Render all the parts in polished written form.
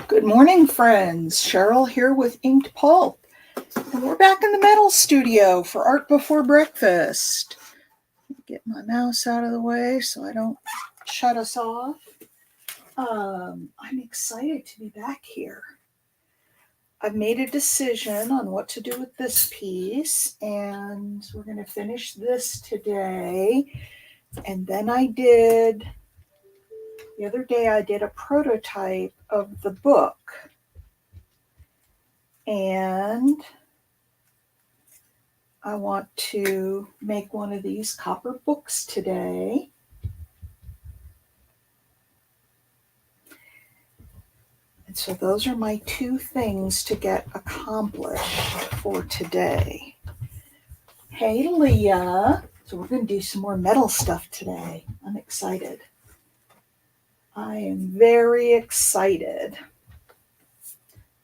Good morning, friends. Cheryl here with Inked Pulp. And we're back in the metal studio for Art Before Breakfast. Get my mouse out of the way so I don't shut us off. I'm excited to be back here. I've made a decision on what to do with this piece, and we're going to finish this today. And then the other day I did a prototype of the book. And I want to make one of these copper books today. And so those are my two things to get accomplished for today. Hey, Leah. So we're going to do some more metal stuff today. I'm excited. I am very excited.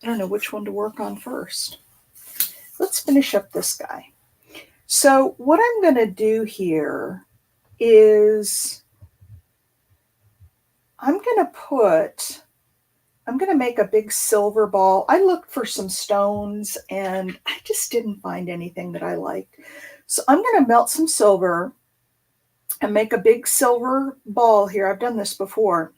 I don't know which one to work on first. Let's finish up this guy. So what I'm going to do here is I'm going to make a big silver ball. I looked for some stones and I just didn't find anything that I liked. So I'm going to melt some silver and make a big silver ball here. I've done this before.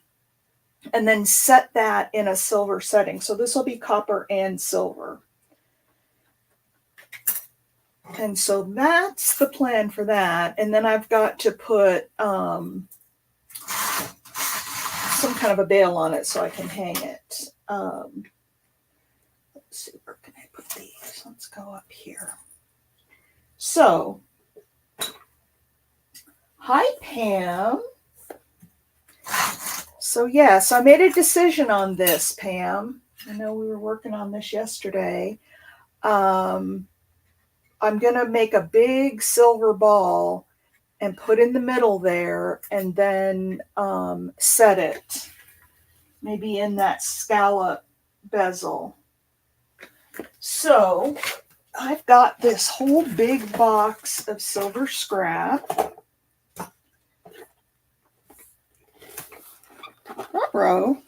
And then set that in a silver setting. So this will be copper and silver. And so that's the plan for that. And then I've got to put some kind of a bail on it so I can hang it. Let's see, where can I put these? Let's go up here. So, hi, Pam. So, yes, I made a decision on this, Pam. I know we were working on this yesterday. I'm going to make a big silver ball and put in the middle there and then set it maybe in that scallop bezel. So I've got this whole big box of silver scrap. Bro.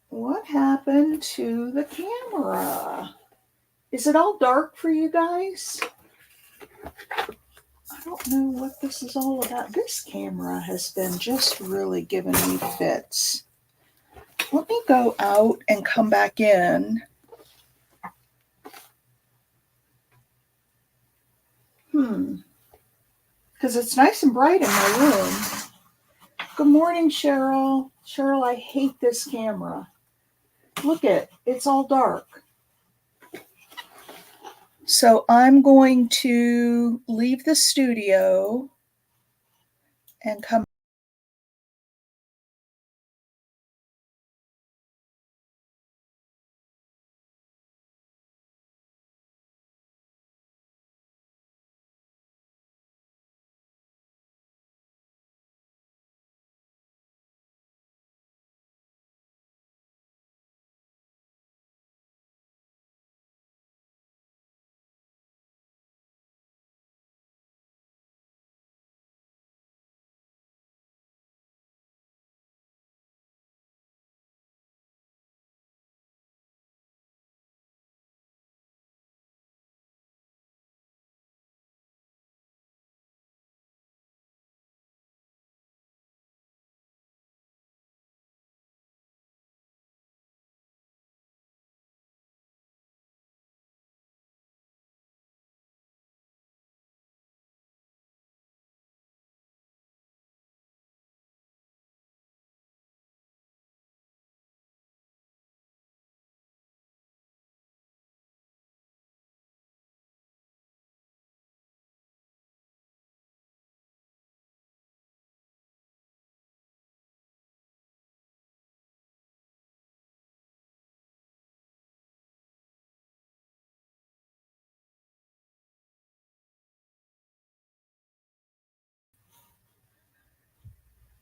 What happened to the camera? Is it all dark for you guys? I don't know what this is all about. This camera has been just really giving me fits. Let me go out and come back in. Because it's nice and bright in my room. Good morning, Cheryl. Cheryl, I hate this camera. Look it's all dark. So I'm going to leave the studio and come.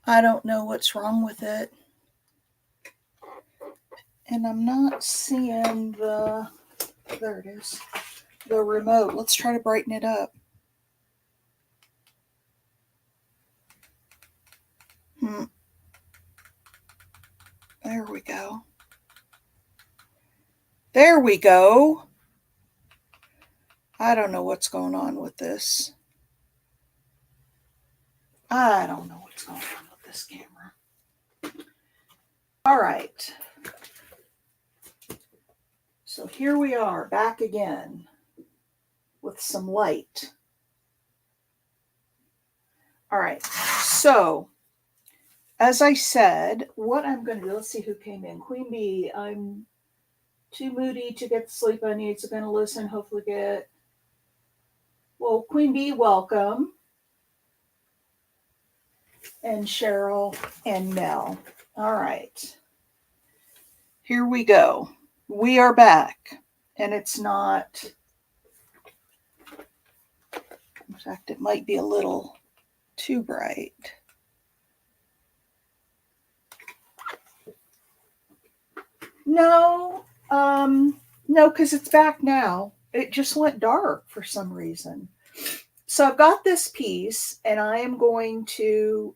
I don't know what's wrong with it. And I'm not seeing there it is, the remote. Let's try to brighten it up. There we go. There we go. I don't know what's going on with this. I don't know what's going on with this camera. All right. So here we are back again with some light. All right. So as I said, what I'm going to do, let's see who came in. Queen Bee, I'm too moody to get the sleep I need, so going to listen, hopefully get. Well, Queen Bee, welcome. And Cheryl and Nell. All right. Here we go. We are back. And it's not, in fact, it might be a little too bright. No, because it's back now. It just went dark for some reason. So I've got this piece, and I am going to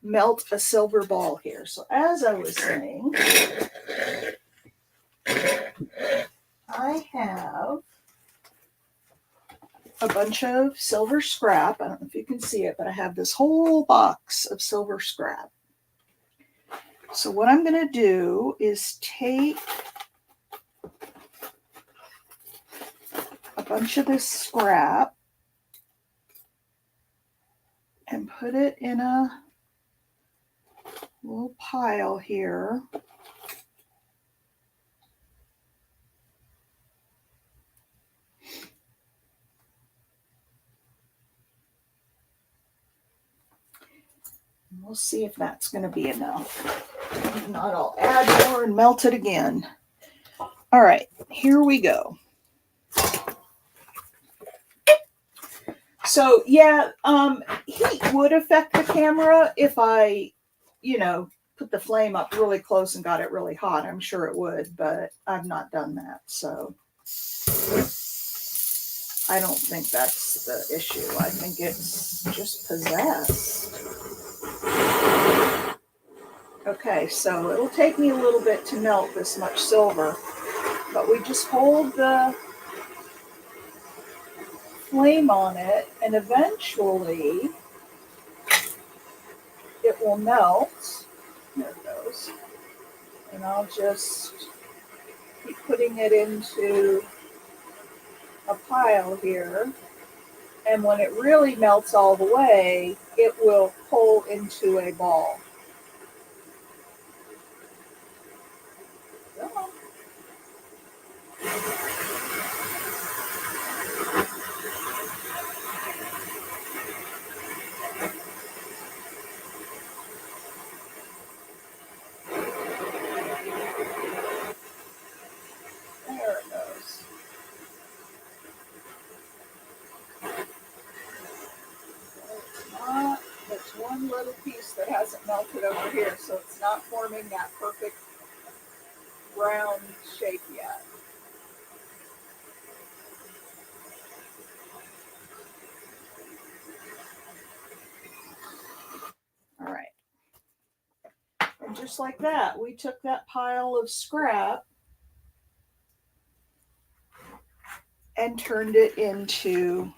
melt a silver ball here. So as I was saying, I have a bunch of silver scrap. I don't know if you can see it, but I have this whole box of silver scrap. So what I'm going to do is take a bunch of this scrap and put it in a little pile here. We'll see if that's going to be enough. If not, I'll add more and melt it again. All right, here we go. So yeah, heat would affect the camera if I, put the flame up really close and got it really hot. I'm sure it would, but I've not done that. So I don't think that's the issue. I think it's just possessed. Okay, so it'll take me a little bit to melt this much silver, but we just hold the flame on it and eventually it will melt. There it goes. And I'll just keep putting it into a pile here. And when it really melts all the way, it will pull into a ball. Come on. There it goes. There's one little piece that hasn't melted over here, so it's not forming that perfect round shape yet. All right. And just like that, we took that pile of scrap and turned it into,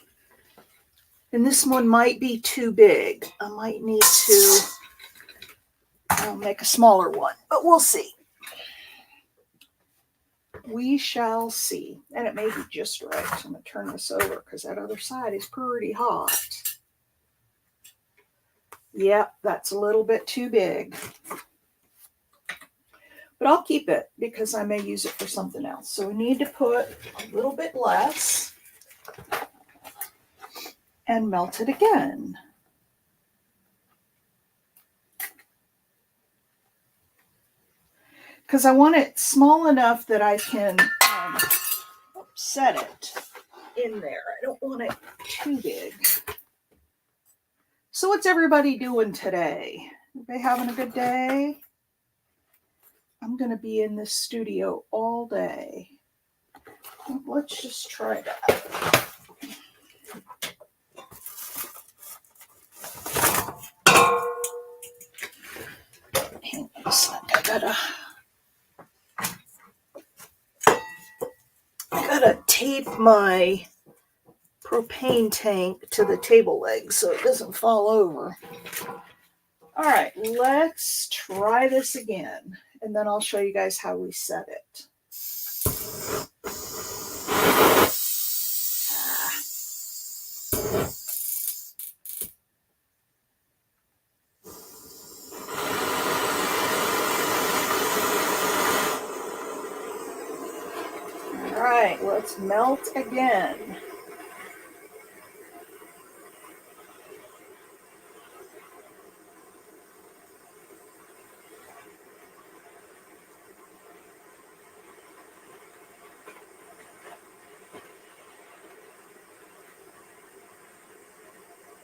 and this one might be too big. I might need to make a smaller one, but we'll see. We shall see. And it may be just right. So I'm going to turn this over because that other side is pretty hot. Yep, that's a little bit too big. But I'll keep it because I may use it for something else. So we need to put a little bit less and melt it again. Because I want it small enough that I can set it in there. I don't want it too big. So what's everybody doing today? Are they having a good day? I'm going to be in this studio all day. Let's just try that. gotta tape my propane tank to the table leg so it doesn't fall over. All right, let's try this again, and then I'll show you guys how we set it. All right, let's melt again.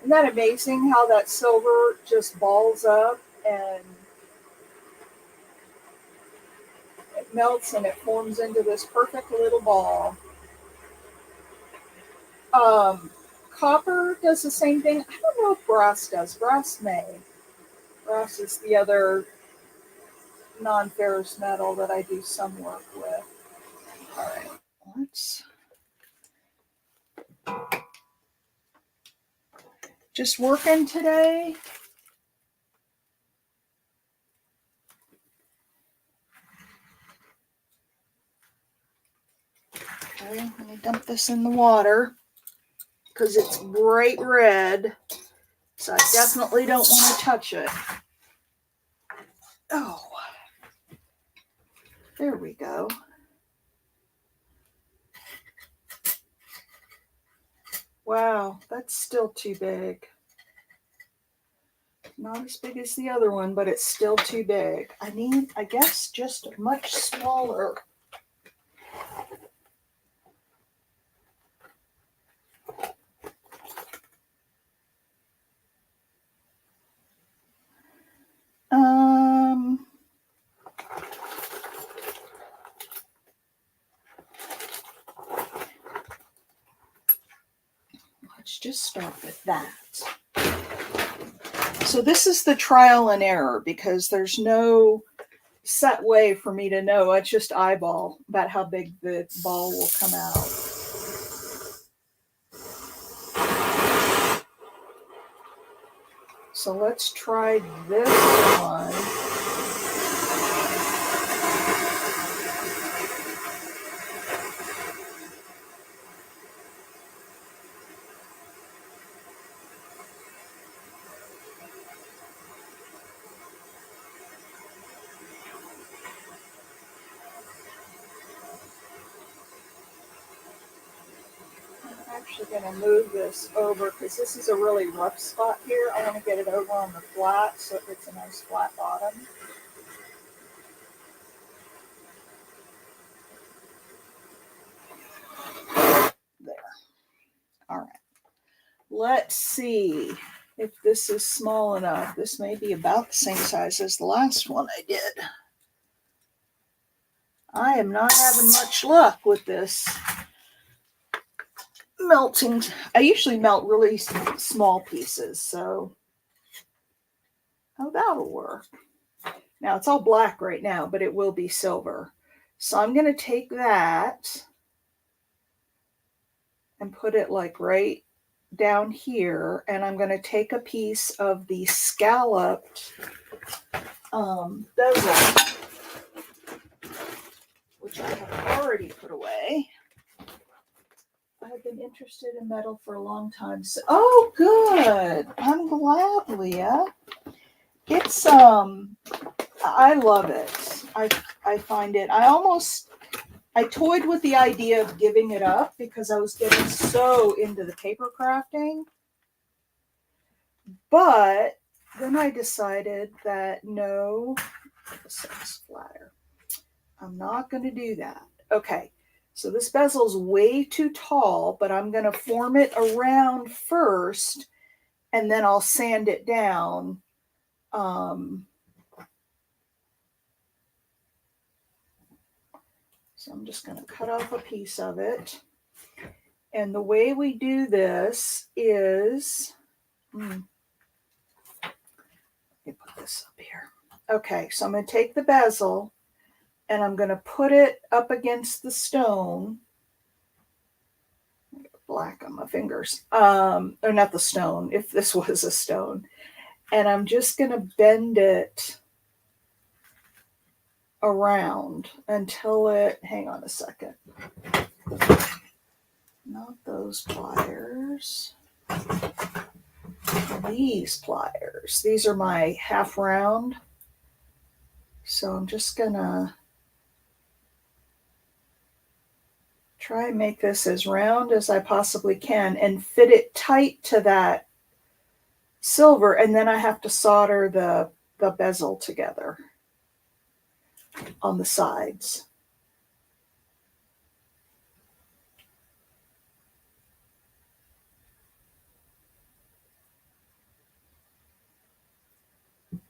Isn't that amazing how that silver just balls up and it melts and it forms into this perfect little ball? Copper does the same thing. I don't know if brass does. Brass may. Brass is the other non-ferrous metal that I do some work with. All right, let's just working today. Okay, let me dump this in the water because it's bright red, so I definitely don't want to touch it. Oh, there we go. Wow, that's still too big. Not as big as the other one, but it's still too big. I need, I guess, just much smaller. Let's just start with that. So this is the trial and error because there's no set way for me to know. It's just eyeball about how big the ball will come out. So let's try this one. I'm actually going to move this over because this is a really rough spot here. I want to get it over on the flat so it gets a nice flat bottom. There. All right. Let's see if this is small enough. This may be about the same size as the last one I did. I am not having much luck with this melting. I usually melt really small pieces, so that'll work. Now it's all black right now, but it will be silver. So I'm going to take that and put it like right down here, and I'm going to take a piece of the scalloped bezel, which I have already put away. I've been interested in metal for a long time. So, oh, good. I'm glad, Leah. It's I love it. I find it. I toyed with the idea of giving it up because I was getting so into the paper crafting. But then I decided that no, this is flatter. I'm not going to do that. Okay. So this bezel's way too tall, but I'm going to form it around first, and then I'll sand it down. So I'm just going to cut off a piece of it. And the way we do this is, let me put this up here. Okay, so I'm going to take the bezel and I'm going to put it up against the stone. Black on my fingers. Or not the stone, if this was a stone. And I'm just going to bend it around until it, hang on a second. Not those pliers. These pliers. These are my half round. So I'm just gonna try and make this as round as I possibly can and fit it tight to that silver, and then I have to solder the bezel together on the sides.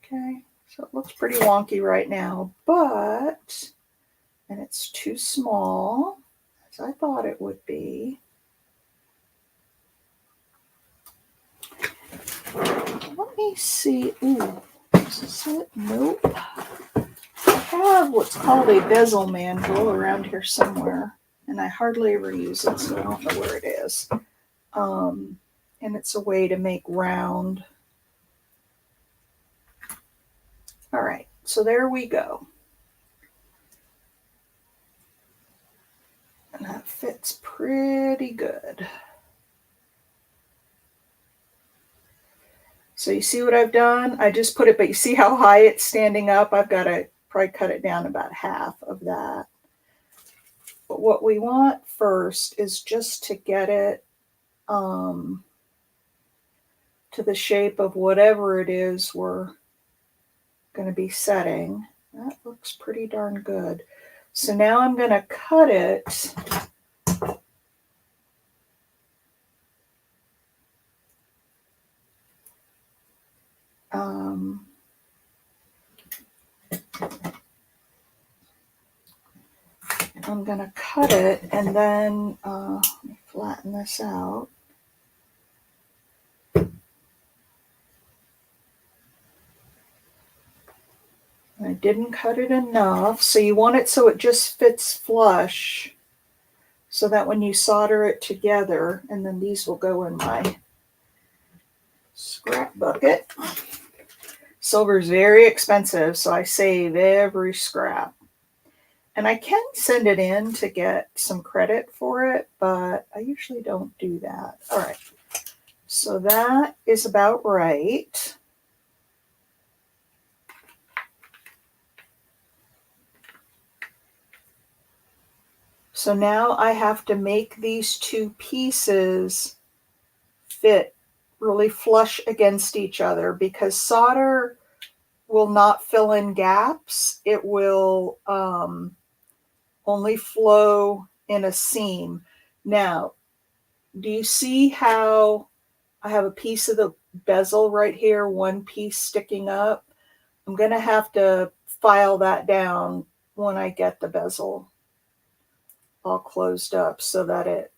Okay, so it looks pretty wonky right now, but, and it's too small, as I thought it would be. Let me see. Ooh, is this it? Nope. I have what's called a bezel mandrel around here somewhere, and I hardly ever use it, so I don't know where it is. And it's a way to make round. All right, so there we go. And that fits pretty good. So you see what I've done? I just put it, but you see how high it's standing up? I've got to probably cut it down about half of that. But what we want first is just to get it to the shape of whatever it is we're going to be setting. That looks pretty darn good. So now I'm going to cut it I'm going to cut it and then let me flatten this out. I didn't cut it enough, so you want it so it just fits flush so that when you solder it together, and then these will go in my scrap bucket. Silver is very expensive, so I save every scrap. And I can send it in to get some credit for it, but I usually don't do that. All right, so that is about right. So now I have to make these two pieces fit really flush against each other, because solder will not fill in gaps. It will only flow in a seam. Now, do you see how I have a piece of the bezel right here, one piece sticking up? I'm going to have to file that down when I get the bezel all closed up so that it,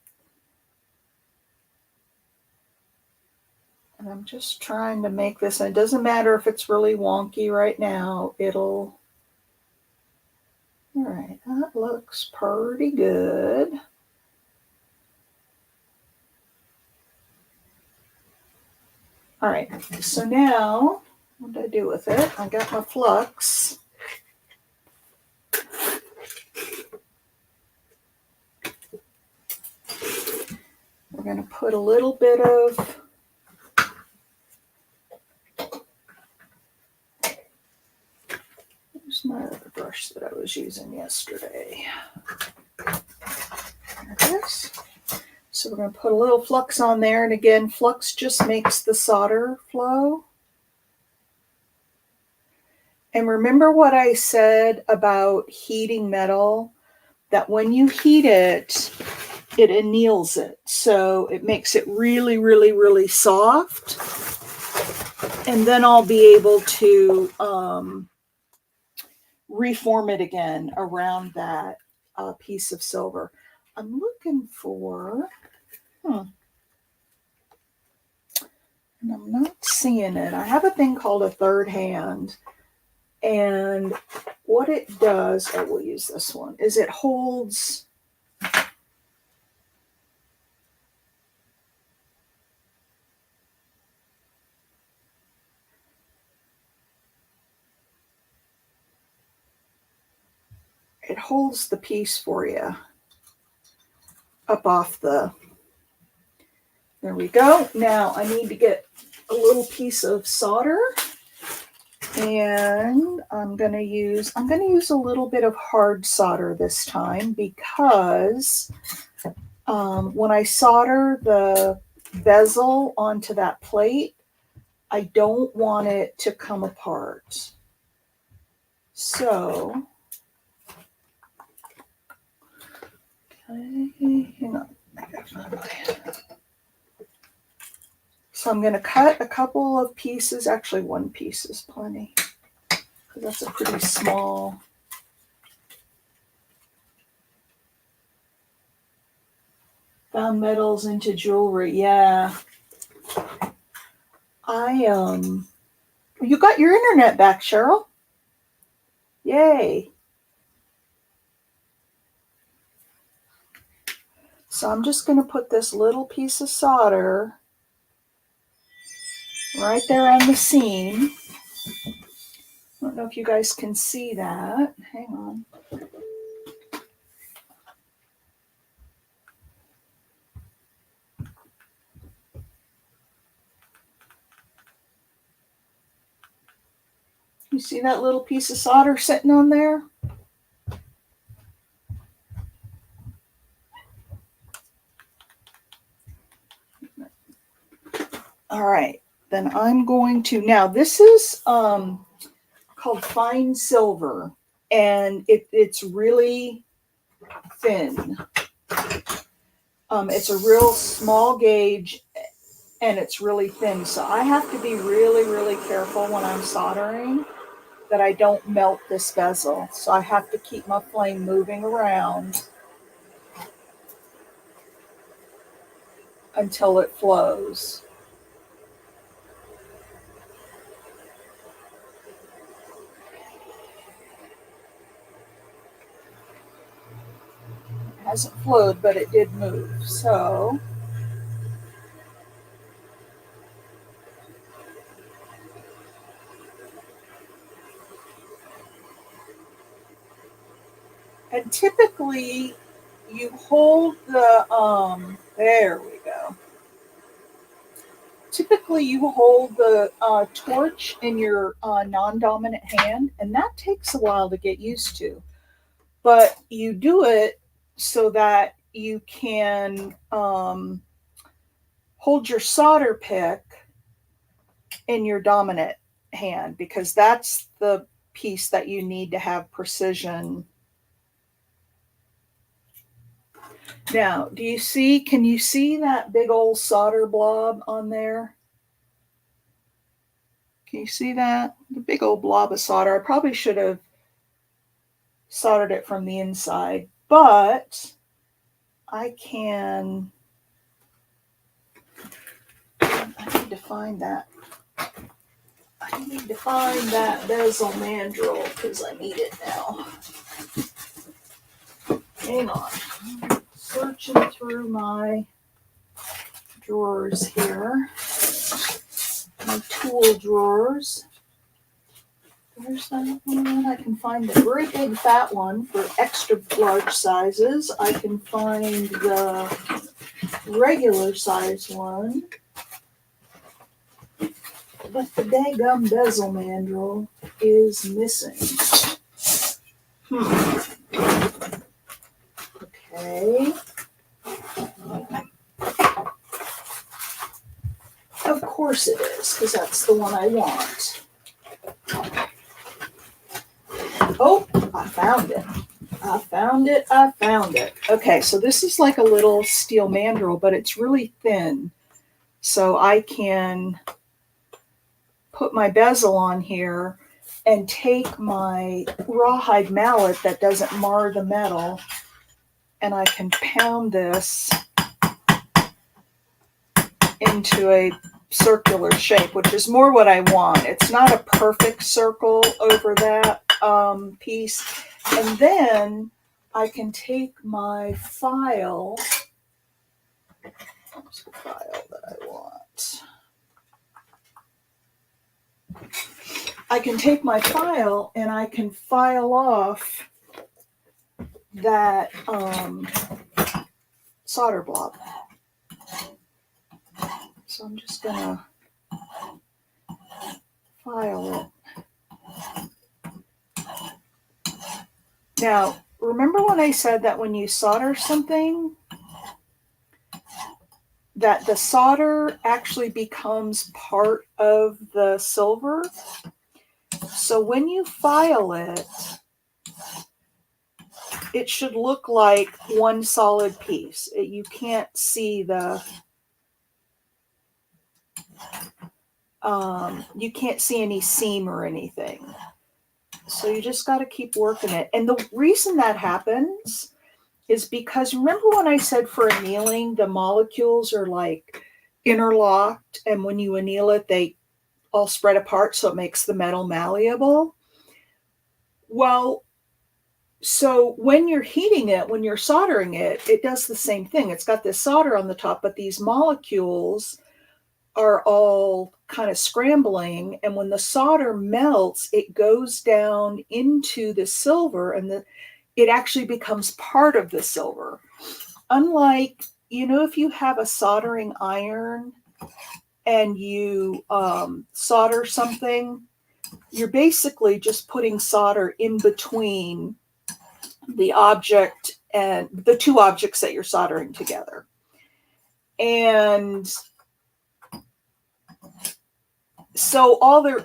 and I'm just trying to make this, and it doesn't matter if it's really wonky right now, it'll, all right, that looks pretty good. All right, so now, what did I do with it? I got my flux. We're going to put a little bit of where's my other brush that I was using yesterday? There it is. So we're going to put a little flux on there, and again, flux just makes the solder flow. And remember what I said about heating metal, that when you heat it, it anneals it. So it makes it really, really, really soft. And then I'll be able to reform it again around that piece of silver. I'm looking for, and I'm not seeing it. I have a thing called a third hand, And what it does, I will use this one, is it holds the piece for you up off the, there we go. Now I need to get a little piece of solder, and I'm going to use a little bit of hard solder this time, because when I solder the bezel onto that plate, I don't want it to come apart. So, okay, hang on. So I'm going to cut a couple of pieces. Actually, one piece is plenty, because that's a pretty small. Found metals into jewelry. Yeah. You got your internet back, Cheryl. Yay. So I'm just going to put this little piece of solder right there on the seam. I don't know if you guys can see that. Hang on. You see that little piece of solder sitting on there? All right, then I'm going to, now this is called fine silver, and it's really thin. It's a real small gauge, and it's really thin. So I have to be really, really careful when I'm soldering that I don't melt this bezel. So I have to keep my flame moving around until it flows. It hasn't flowed, but it did move. So and typically you hold the, there we go. Typically you hold the torch in your non-dominant hand, and that takes a while to get used to. But you do it so that you can hold your solder pick in your dominant hand, because that's the piece that you need to have precision. Now, can you see that big old solder blob on there? Can you see that? The big old blob of solder. I probably should have soldered it from the inside, but I need to find that. I need to find that bezel mandrel, because I need it now. Hang on. I'm searching through my drawers here. My tool drawers. There's that one. I can find the great big fat one for extra large sizes. I can find the regular size one. But the daggum bezel mandrel is missing. Okay. Of course it is, because that's the one I want. Oh, I found it. I found it. Okay, so this is like a little steel mandrel, but it's really thin. So I can put my bezel on here and take my rawhide mallet that doesn't mar the metal, and I can pound this into a circular shape, which is more what I want. It's not a perfect circle over that piece. And then I can take my file. What's the file that I want? I can take my file and I can file off that solder blob. So I'm just gonna file it. Now, remember when I said that when you solder something, that the solder actually becomes part of the silver? So when you file it, it should look like one solid piece. You can't see the, you can't see any seam or anything. So you just got to keep working it. And the reason that happens is because, remember when I said for annealing, the molecules are like interlocked, and when you anneal it, they all spread apart, so it makes the metal malleable? Well, so when you're heating it, when you're soldering it, it does the same thing. It's got this solder on the top, but these molecules are all kind of scrambling, and when the solder melts, it goes down into the silver, and it actually becomes part of the silver. Unlike, if you have a soldering iron and you solder something, you're basically just putting solder in between the object and the two objects that you're soldering together. And so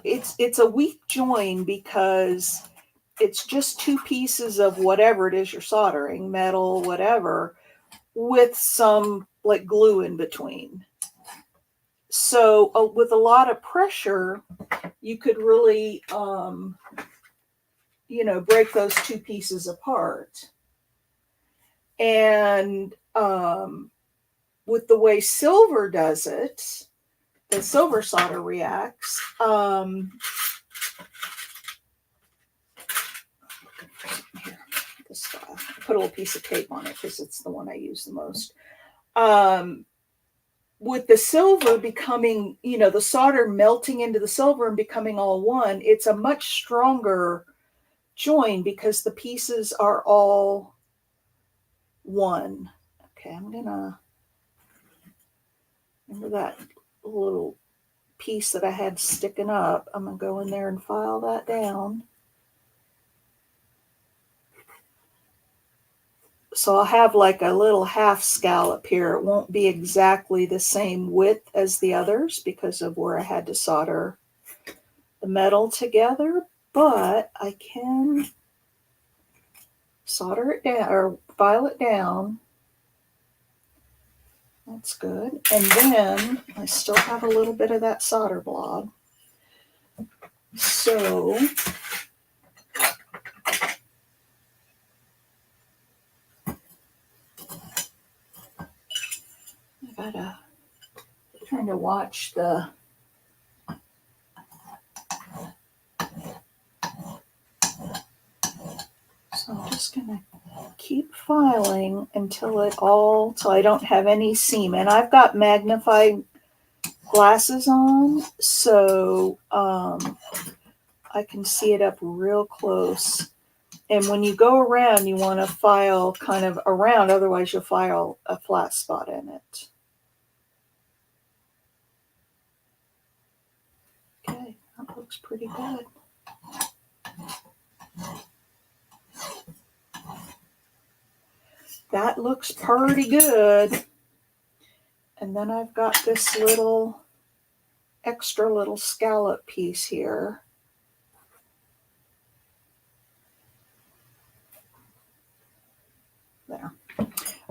it's a weak join because it's just two pieces of whatever it is you're soldering, metal, whatever, with some like glue in between. So with a lot of pressure, you could really, break those two pieces apart. And with the way silver does it, the silver solder reacts. Here, this file. I put a little piece of tape on it because it's the one I use the most. With the silver becoming, the solder melting into the silver and becoming all one, it's a much stronger join because the pieces are all one. Okay, I'm gonna, remember that little piece that I had sticking up? I'm gonna go in there and file that down. So I'll have like a little half scallop here. It won't be exactly the same width as the others because of where I had to solder the metal together, but I can solder it down or file it down. That's good. And then I still have a little bit of that solder blob. So trying to watch the so I'm just gonna keep filing until I don't have any seam. And I've got magnifying glasses on, so I can see it up real close. And when you go around, you want to file kind of around, otherwise you'll file a flat spot in it. Okay, that looks pretty good. That looks pretty good. And then I've got this extra little scallop piece here. There.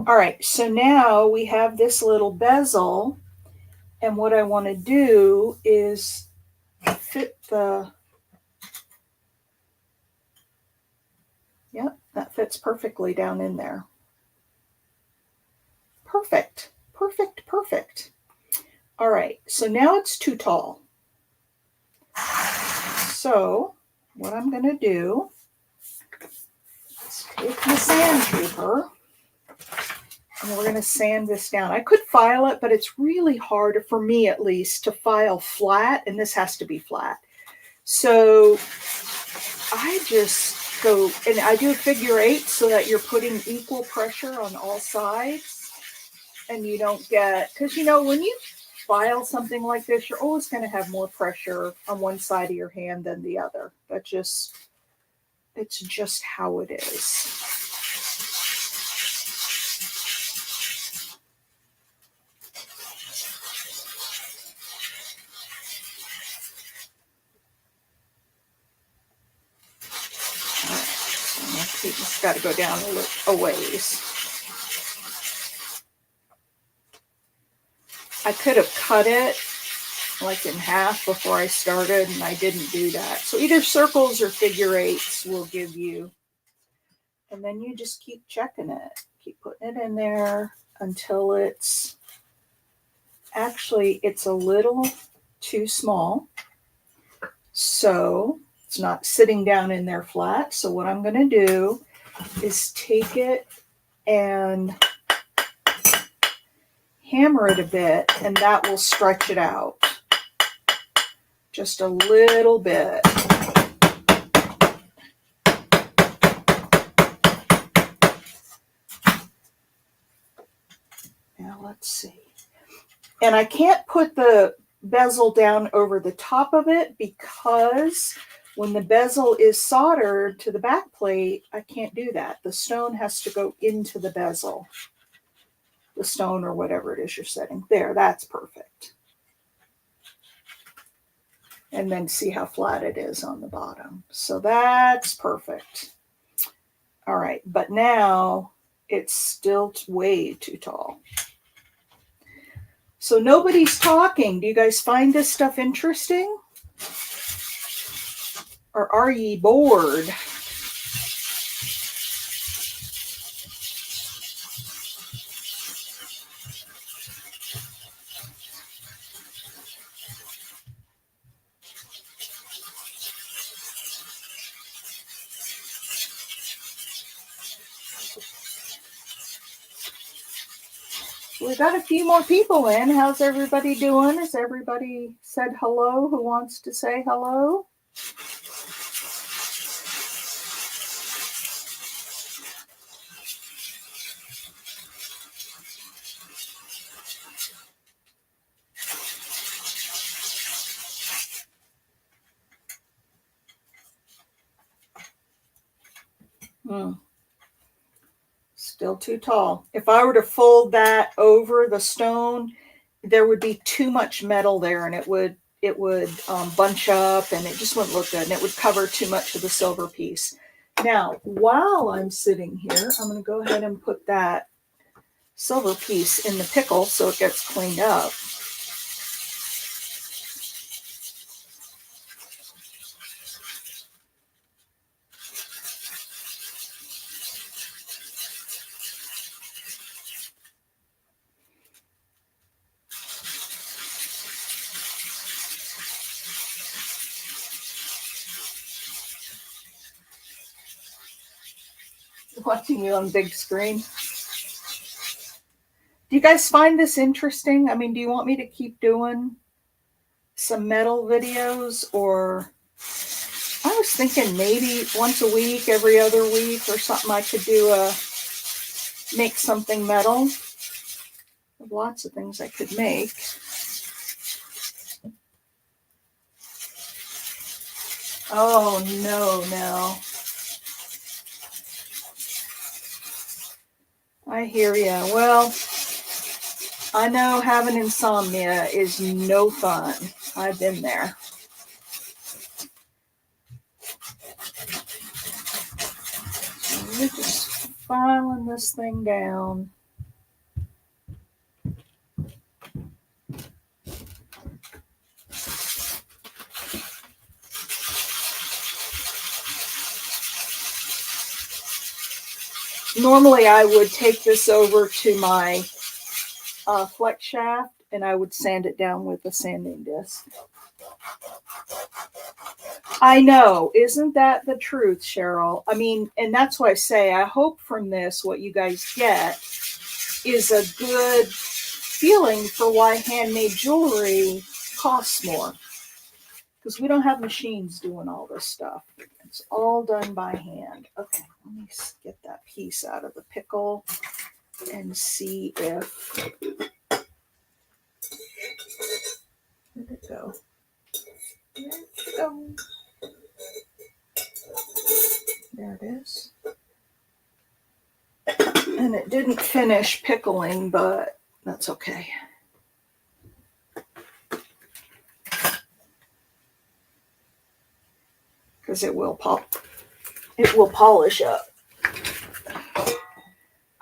All right, so now we have this little bezel, and what I want to do is fit yep, that fits perfectly down in there. Perfect, perfect, perfect. All right, so now it's too tall. So what I'm going to do is take the sandpaper and we're going to sand this down. I could file it, but it's really hard, for me at least, to file flat, and this has to be flat. So I just go, and I do a figure 8 so that you're putting equal pressure on all sides, and you don't get, because you know, when you file something like this, you're always going to have more pressure on one side of your hand than the other. It's just how it is. It's got to go down a ways. I could have cut it like in half before I started, and I didn't do that. So either circles or figure 8s will give you, and then you just keep checking it. Keep putting it in there until it's a little too small. So it's not sitting down in there flat. So what I'm going to do is take it and hammer it a bit, and that will stretch it out just a little bit. Now let's see. And I can't put the bezel down over the top of it because when the bezel is soldered to the back plate, I can't do that. The stone has to go into the bezel. The stone or whatever it is you're setting. There, that's perfect. And then see how flat it is on the bottom. So that's perfect. All right, but now it's still way too tall. So nobody's talking. Do you guys find this stuff interesting? Or are ye bored? We've got a few more people in. How's everybody doing? Has everybody said hello who wants to say hello? Still too tall. If I were to fold that over the stone, there would be too much metal there, and it would bunch up, and it just wouldn't look good, and it would cover too much of the silver piece. Now, while I'm sitting here, I'm going to go ahead and put that silver piece in the pickle so it gets cleaned up. Watching you on big screen. Do you guys find this interesting? I mean, do you want me to keep doing some metal videos, or I was thinking maybe once a week, every other week or something, I could do make something metal. There's lots of things I could make. Oh, no. I hear ya. Well, I know having insomnia is no fun. I've been there. So we're just filing this thing down. Normally I would take this over to my flex shaft and I would sand it down with a sanding disc. I know, isn't that the truth, Cheryl? I mean, and that's why I say I hope from this what you guys get is a good feeling for why handmade jewelry costs more. Because we don't have machines doing all this stuff. It's all done by hand. Okay, let me get that piece out of the pickle and see if... Where'd it go? Where'd it go? There it is. And it didn't finish pickling, but that's okay. Because it will polish up.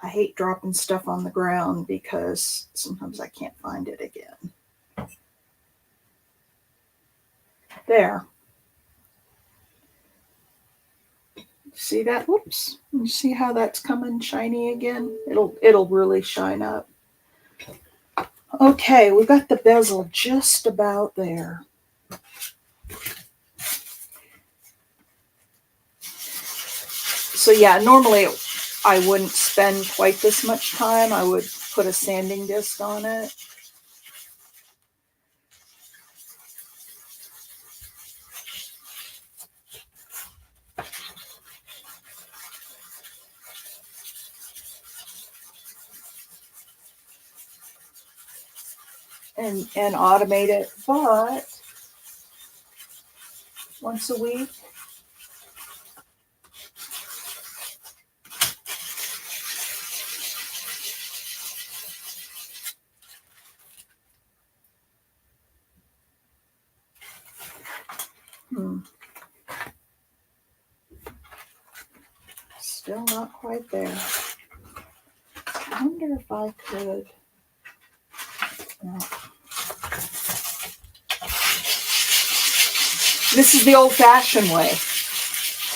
I hate dropping stuff on the ground because sometimes I can't find it again. There. See that? Whoops. You see how that's coming shiny again? It'll really shine up. Okay, we got the bezel just about there. So yeah, normally I wouldn't spend quite this much time. I would put a sanding disc on it. And automate it, but once a week. Still not quite there. I wonder if I could. No. This is the old-fashioned way.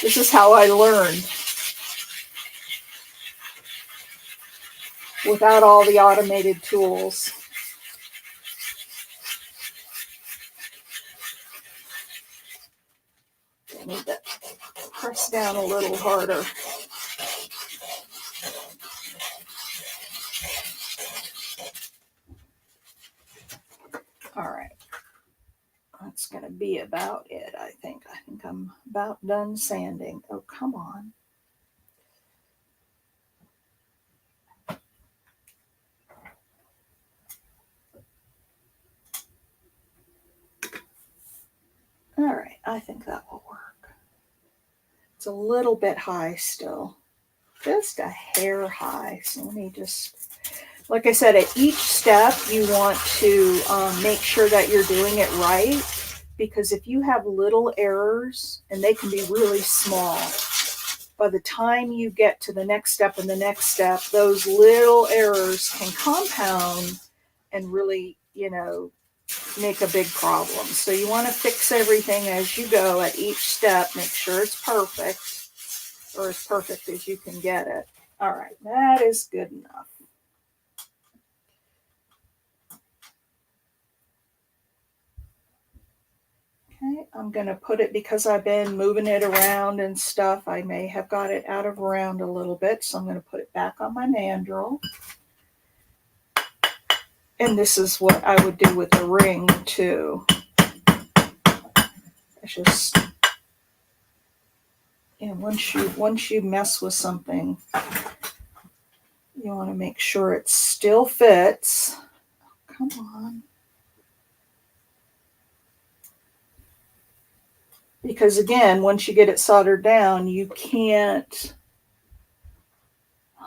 This is how I learned. Without all the automated tools. I need to press down a little harder. All right. That's going to be about it, I think. I think I'm about done sanding. Oh, come on. All right, I think that will work. It's a little bit high still. Just a hair high. So let me just... Like I said, at each step, you want to make sure that you're doing it right, because if you have little errors, and they can be really small, by the time you get to the next step and the next step, those little errors can compound and really, make a big problem. So you want to fix everything as you go at each step, make sure it's perfect, or as perfect as you can get it. All right, that is good enough. Okay, I'm going to put it, because I've been moving it around and stuff, I may have got it out of round a little bit, so I'm going to put it back on my mandrel. And this is what I would do with the ring too. It's just, once you mess with something, you want to make sure it still fits. Come on. Because again, once you get it soldered down, you can't...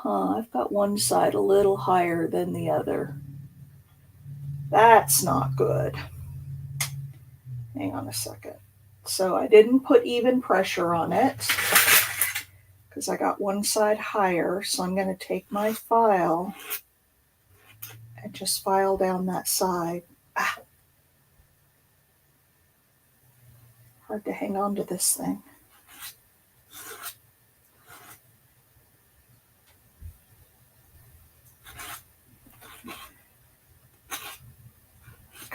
I've got one side a little higher than the other. That's not good. Hang on a second. So I didn't put even pressure on it, because I got one side higher. So I'm going to take my file and just file down that side. Hard to hang on to this thing.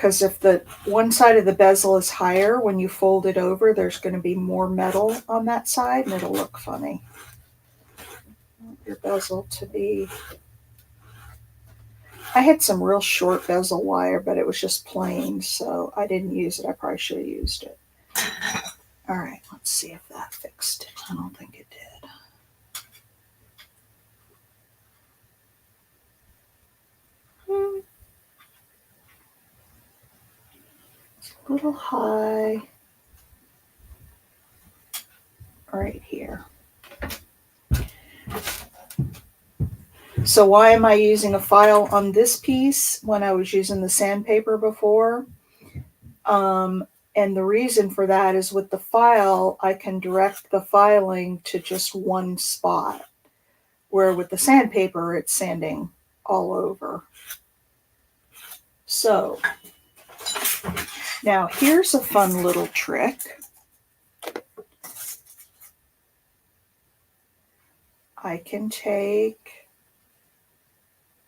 because if the one side of the bezel is higher, when you fold it over, there's going to be more metal on that side and it'll look funny. I want your bezel to be... I had some real short bezel wire, but it was just plain, so I didn't use it. I probably should have used it. All right, let's see if that fixed it. I don't think it did. It's a little high right here. So why am I using a file on this piece when I was using the sandpaper before? And the reason for that is with the file, I can direct the filing to just one spot, where with the sandpaper, it's sanding all over. So now here's a fun little trick. I can take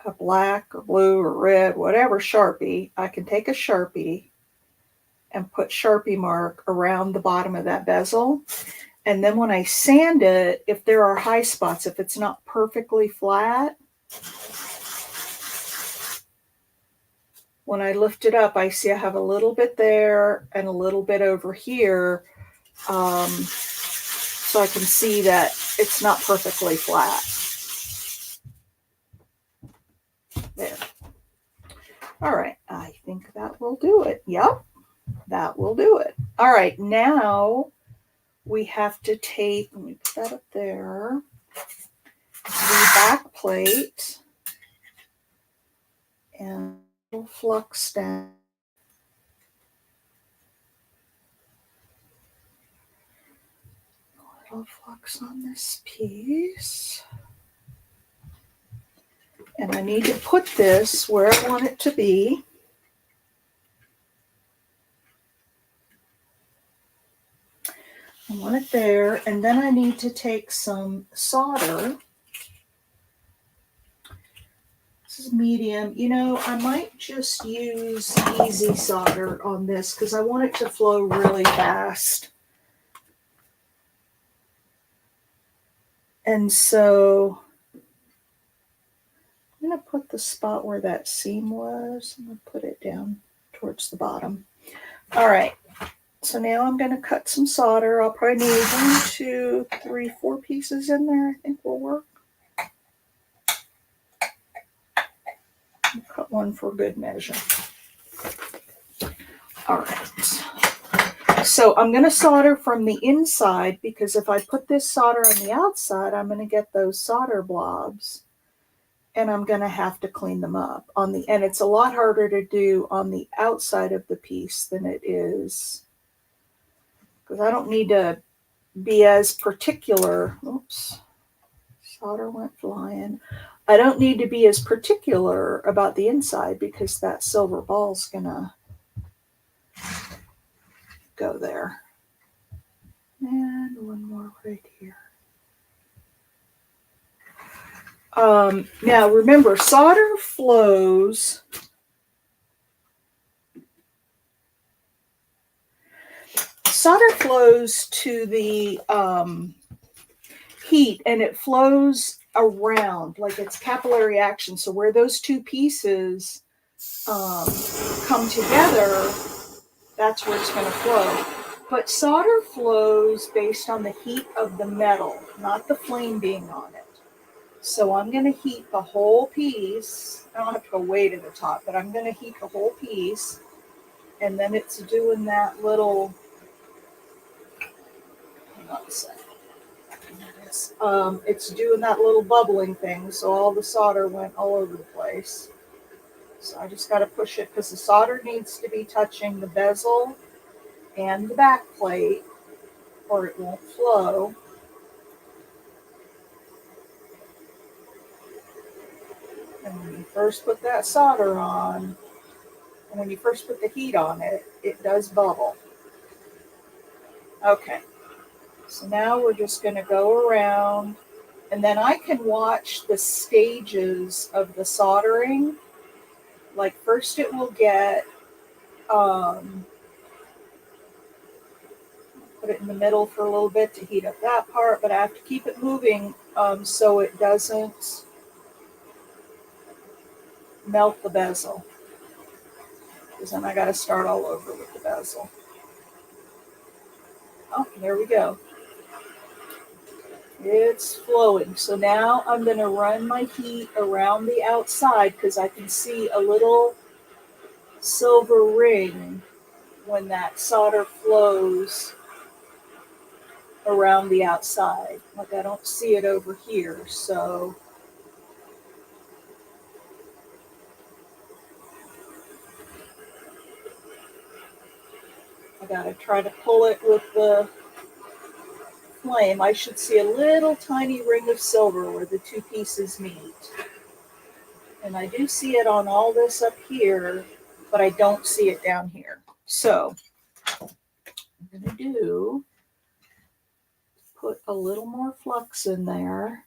a black or blue or red, whatever Sharpie. I can take a Sharpie and put Sharpie mark around the bottom of that bezel. And then when I sand it, if there are high spots, if it's not perfectly flat, when I lift it up, I see I have a little bit there and a little bit over here. So I can see that it's not perfectly flat. There. All right, I think that will do it. Yep, that will do it. All right, now we have to take, let me put that up there, the back plate and a little flux down. A little flux on this piece. And I need to put this where I want it to be. I want it there, and then I need to take some solder. This is medium. You know, I might just use easy solder on this because I want it to flow really fast. And so I'm going to put the spot where that seam was. I'm going to put it down towards the bottom. All right. So now I'm going to cut some solder. I'll probably need 1, 2, 3, 4 pieces in there. I think will work. I'll cut one for good measure. All right. So I'm going to solder from the inside because if I put this solder on the outside, I'm going to get those solder blobs and I'm going to have to clean them up. And it's a lot harder to do on the outside of the piece than it is, because I don't need to be as particular. Oops, solder went flying. I don't need to be as particular about the inside because that silver ball's going to go there. And one more right here. Now remember, solder flows to the heat, and it flows around like it's capillary action. So where those two pieces come together, that's where it's going to flow. But solder flows based on the heat of the metal, not the flame being on it. So I'm going to heat the whole piece. I don't have to go way to the top, but I'm going to heat the whole piece. And then it's doing that little, hang on a second. It's doing that little bubbling thing. So all the solder went all over the place. So I just got to push it because the solder needs to be touching the bezel and the back plate or it won't flow. And when you first put that solder on, and when you first put the heat on it, it does bubble. Okay, so now we're just going to go around, and then I can watch the stages of the soldering. Like first it will get Put it in the middle for a little bit to heat up that part, but I have to keep it moving so it doesn't melt the bezel, because then I got to start all over with the bezel. Oh, there we go. It's flowing. So now I'm going to run my heat around the outside because I can see a little silver ring when that solder flows around the outside. Like I don't see it over here, so I gotta try to pull it with the flame. I should see a little tiny ring of silver where the two pieces meet. And I do see it on all this up here, but I don't see it down here. So I'm gonna do put a little more flux in there.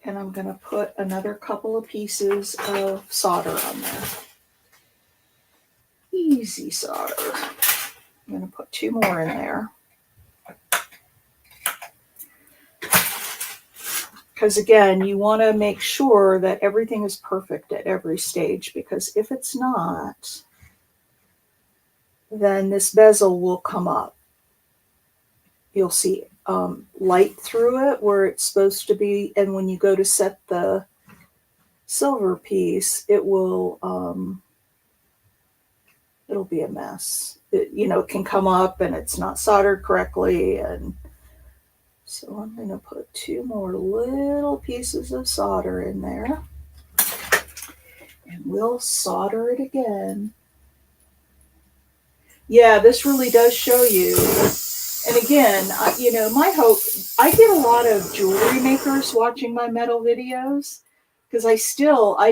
And I'm going to put another couple of pieces of solder on there. Easy solder. I'm going to put 2 more in there. Because again, you want to make sure that everything is perfect at every stage, because if it's not, then this bezel will come up. You'll see light through it where it's supposed to be, and when you go to set the silver piece, it will it'll be a mess. It, it can come up and it's not soldered correctly, and so I'm going to put 2 more little pieces of solder in there, and we'll solder it again. Yeah, this really does show you. And again, my hope, I get a lot of jewelry makers watching my metal videos, because I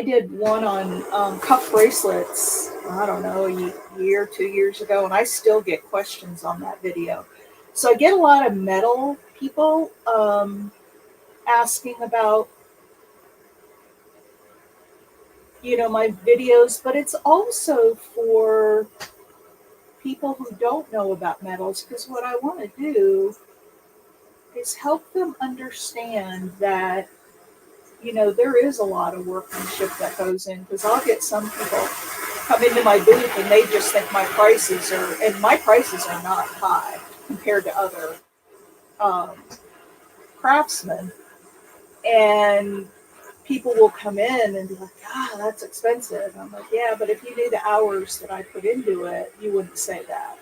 did one on cuff bracelets, I don't know, a year, 2 years ago, and I still get questions on that video. So I get a lot of metal people asking about, my videos, but it's also for people who don't know about metals, because what I want to do is help them understand that, there is a lot of workmanship that goes in, because I'll get some people come into my booth and they just think my prices are not high compared to other craftsmen. And people will come in and be like, that's expensive. And I'm like, yeah, but if you knew the hours that I put into it, you wouldn't say that.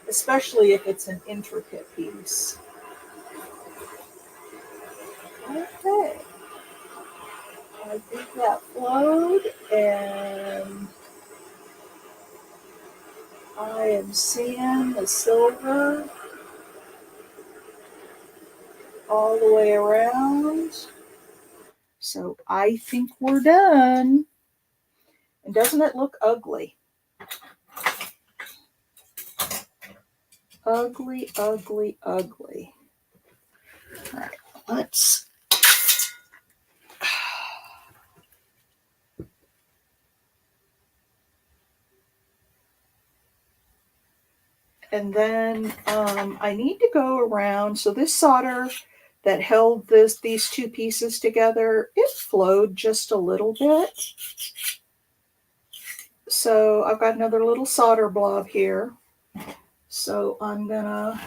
Especially if it's an intricate piece. Okay. I think that flowed, and I am seeing the silver all the way around. So I think we're done. And doesn't it look ugly? Ugly, ugly, ugly. All right, let's. And then I need to go around. So this solder that held these 2 pieces together, it flowed just a little bit. So I've got another little solder blob here. So I'm gonna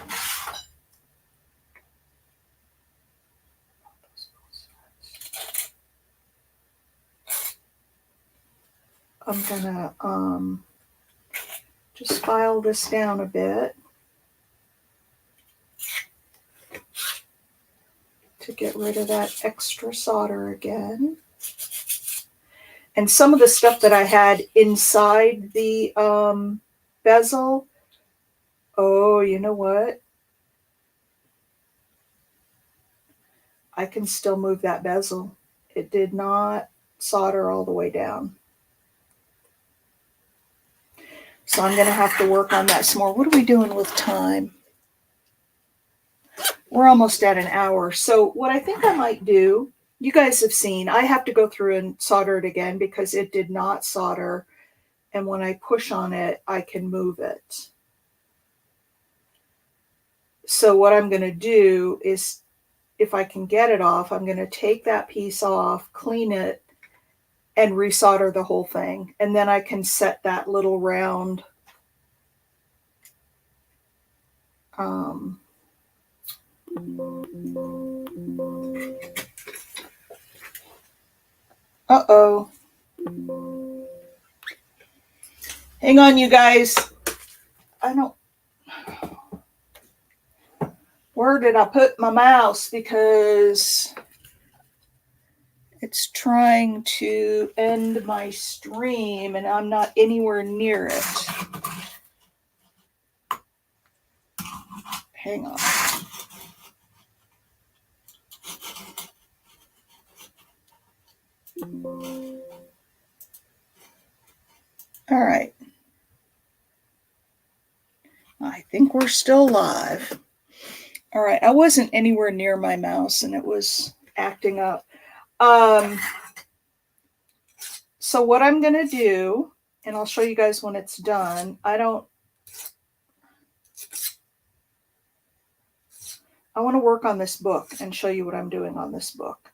just file this down a bit to get rid of that extra solder again. And some of the stuff that I had inside the bezel, oh, you know what? I can still move that bezel. It did not solder all the way down. So I'm going to have to work on that some more. What are we doing with time? we're almost at an hour. So what I think I might do, you guys have seen, I have to go through and solder it again because it did not solder. And when I push on it, I can move it. So what I'm going to do is, if I can get it off, I'm going to take that piece off, clean it, and resolder the whole thing. And then I can set that little round uh-oh. Hang on, you guys. Where did I put my mouse? Because it's trying to end my stream and I'm not anywhere near it. Hang on. All right. I think we're still live. All right. I wasn't anywhere near my mouse and it was acting up. So what I'm going to do, and I'll show you guys when it's done. I want to work on this book and show you what I'm doing on this book.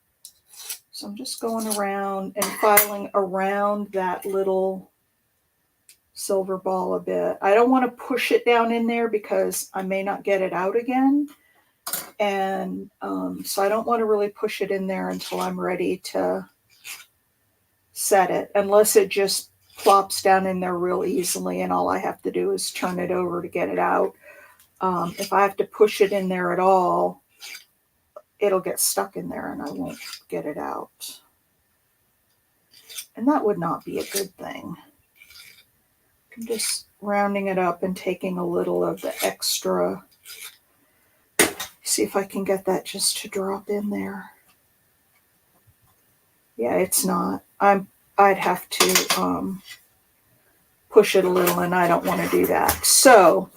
So I'm just going around and filing around that little silver ball a bit. I don't want to push it down in there because I may not get it out again. And so I don't want to really push it in there until I'm ready to set it, unless it just plops down in there real easily and all I have to do is turn it over to get it out. If I have to push it in there at all, it'll get stuck in there and I won't get it out. And that would not be a good thing. I'm just rounding it up and taking a little of the extra. See if I can get that just to drop in there. Yeah, it's not. I'd have to push it a little and I don't want to do that. So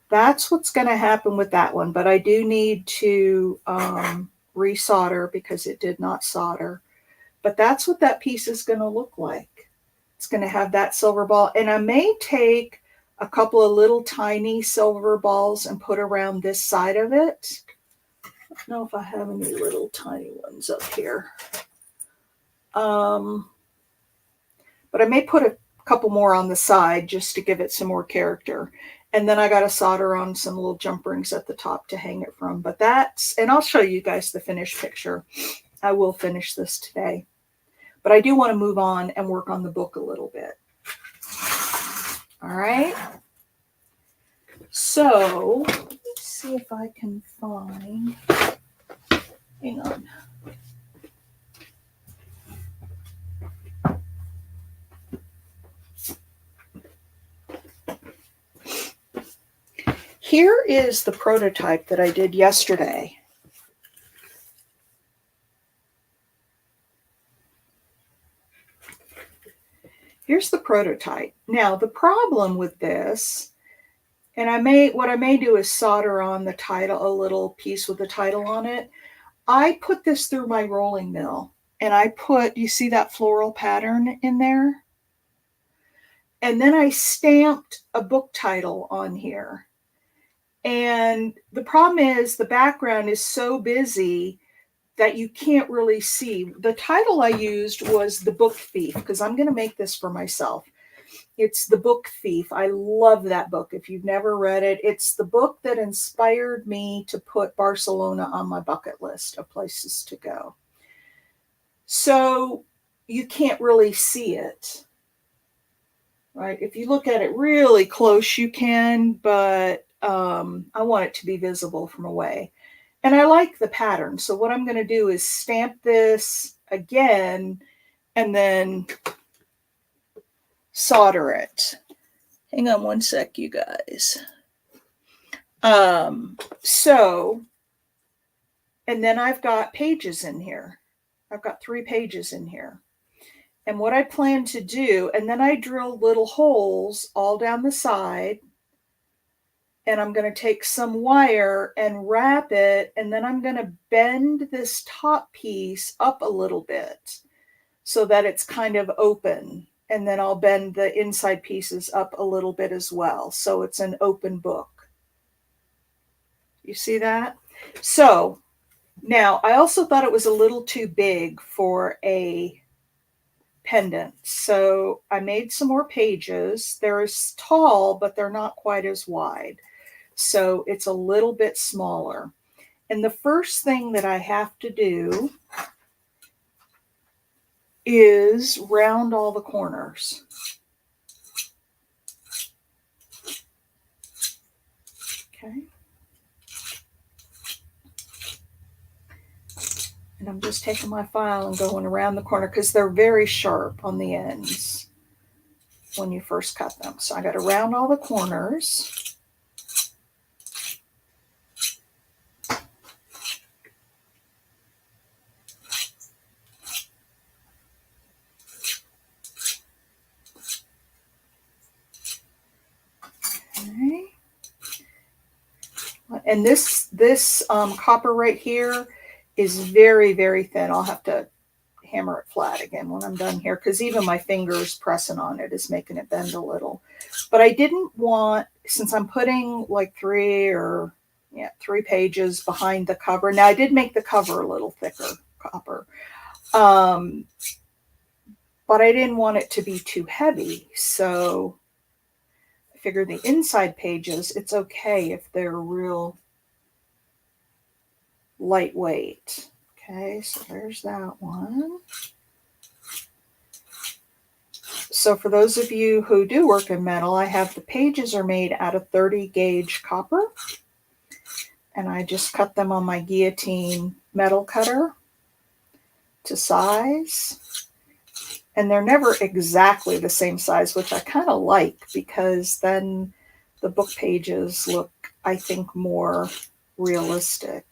that's what's going to happen with that one. But I do need to resolder because it did not solder. But that's what that piece is going to look like. It's going to have that silver ball. And I may take a couple of little tiny silver balls and put around this side of it. I don't know if I have any little tiny ones up here. But I may put a couple more on the side just to give it some more character. And then I got to solder on some little jump rings at the top to hang it from. But and I'll show you guys the finished picture. I will finish this today. But I do want to move on and work on the book a little bit. All right. So let's see if I can find, hang on. Here is the prototype that I did yesterday. Here's the prototype. Now, the problem with this, and what I may do is solder on the title, a little piece with the title on it. I put this through my rolling mill, and you see that floral pattern in there? And then I stamped a book title on here. And the problem is the background is so busy that you can't really see. The title I used was The Book Thief, because I'm going to make this for myself. It's The Book Thief. I love that book. If you've never read it, it's the book that inspired me to put Barcelona on my bucket list of places to go. So you can't really see it, right? If you look at it really close, you can, but I want it to be visible from away. And I like the pattern. So what I'm going to do is stamp this again and then solder it. Hang on one sec, you guys. And then I've got pages in here. I've got 3 pages in here. And what I plan to do, and then I drill little holes all down the side. and I'm going to take some wire and wrap it, and then I'm going to bend this top piece up a little bit so that it's kind of open. And then I'll bend the inside pieces up a little bit as well, so it's an open book. You see that? So now I also thought it was a little too big for a pendant, so I made some more pages. They're as tall, but they're not quite as wide, so it's a little bit smaller. And the first thing that I have to do is round all the corners. Okay. And I'm just taking my file and going around the corner because they're very sharp on the ends when you first cut them. So I got to round all the corners. Okay. And this copper right here is very, very thin. I'll have to hammer it flat again when I'm done here, because even my fingers pressing on it is making it bend a little. But I didn't want, since I'm putting like three pages behind the cover. Now I did make the cover a little thicker copper, but I didn't want it to be too heavy. So I figured the inside pages, it's okay if they're real lightweight. Okay, so there's that one. So for those of you who do work in metal, I have the pages are made out of 30 gauge copper. And I just cut them on my guillotine metal cutter to size. And they're never exactly the same size, which I kind of like, because then the book pages look, I think, more realistic.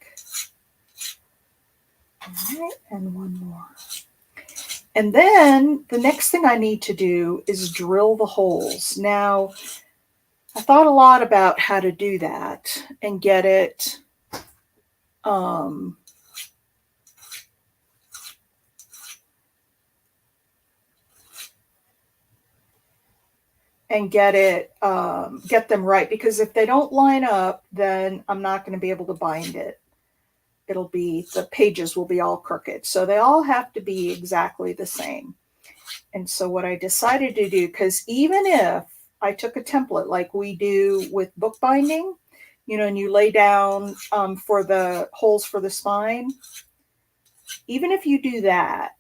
All right, and one more. And then the next thing I need to do is drill the holes. Now, I thought a lot about how to do that and get it get them right, because if they don't line up, then I'm not going to be able to bind it. The pages will be all crooked. So they all have to be exactly the same. And so what I decided to do, because even if I took a template like we do with bookbinding, and you lay down for the holes for the spine, even if you do that,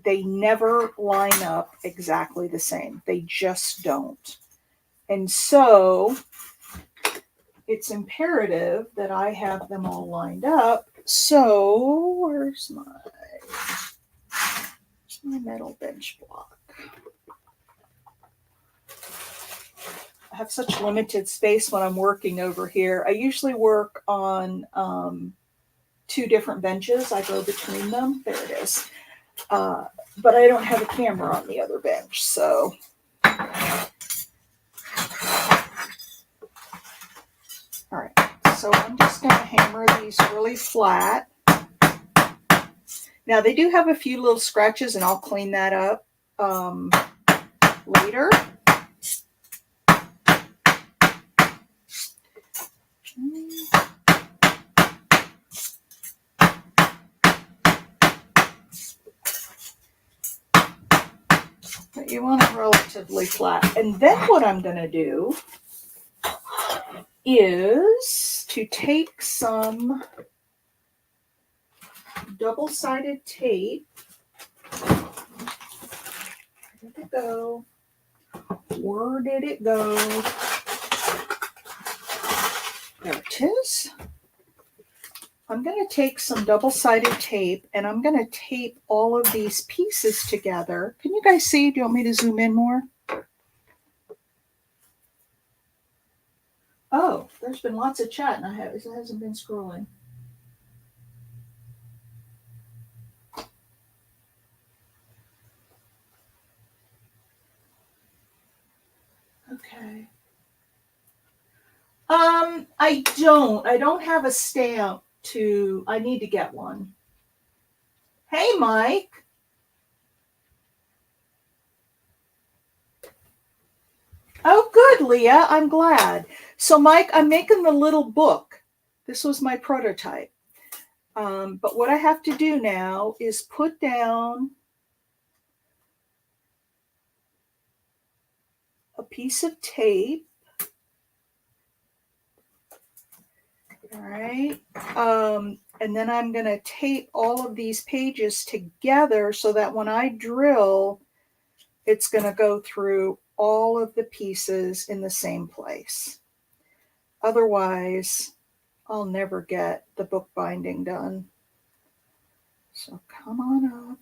they never line up exactly the same. They just don't. And so it's imperative that I have them all lined up. So where's my metal bench block? I have such limited space when I'm working over here. I usually work on 2 different benches. I go between them. There it is. But I don't have a camera on the other bench, so. All right, so I'm just going to hammer these really flat. Now they do have a few little scratches, and I'll clean that up later. But you want it relatively flat. And then what I'm going to do is to take some double-sided tape. Where did it go? Where did it go? There it is. I'm going to take some double-sided tape, and I'm going to tape all of these pieces together. Can you guys see? Do you want me to zoom in more? Oh, there's been lots of chat, and it hasn't been scrolling. Okay. I don't have a stamp I need to get one. Hey, Mike. Oh, good, Leah. I'm glad. So, Mike, I'm making the little book. This was my prototype. But what I have to do now is put down a piece of tape. All right. And then I'm going to tape all of these pages together so that when I drill, it's going to go through all of the pieces in the same place. Otherwise, I'll never get the book binding done. So come on up.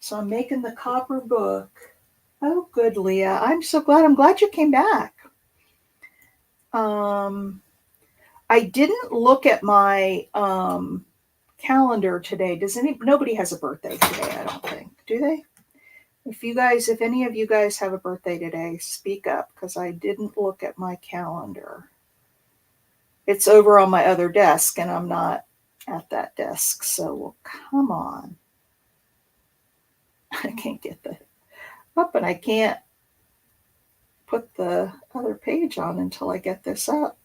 So I'm making the copper book. Oh, good, Leah. I'm so glad. I'm glad you came back. I didn't look at my calendar today. Nobody has a birthday today, I don't think. Do they? If any of you guys have a birthday today, speak up because I didn't look at my calendar. It's over on my other desk and I'm not at that desk. So, well, come on. I can't get that up and I can't put the other page on until I get this up.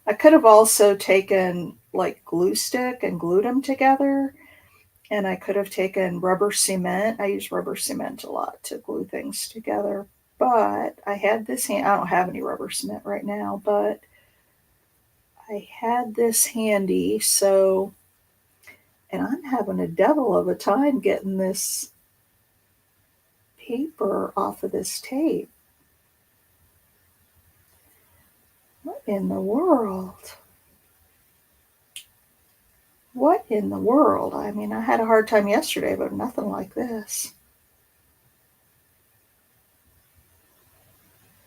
I could have also taken like glue stick and glued them together. And I could have taken rubber cement. I use rubber cement a lot to glue things together. But I had this I don't have any rubber cement right now, but I had this handy. So, and I'm having a devil of a time getting this paper off of this tape. What in the world? What in the world? I mean, I had a hard time yesterday, but nothing like this.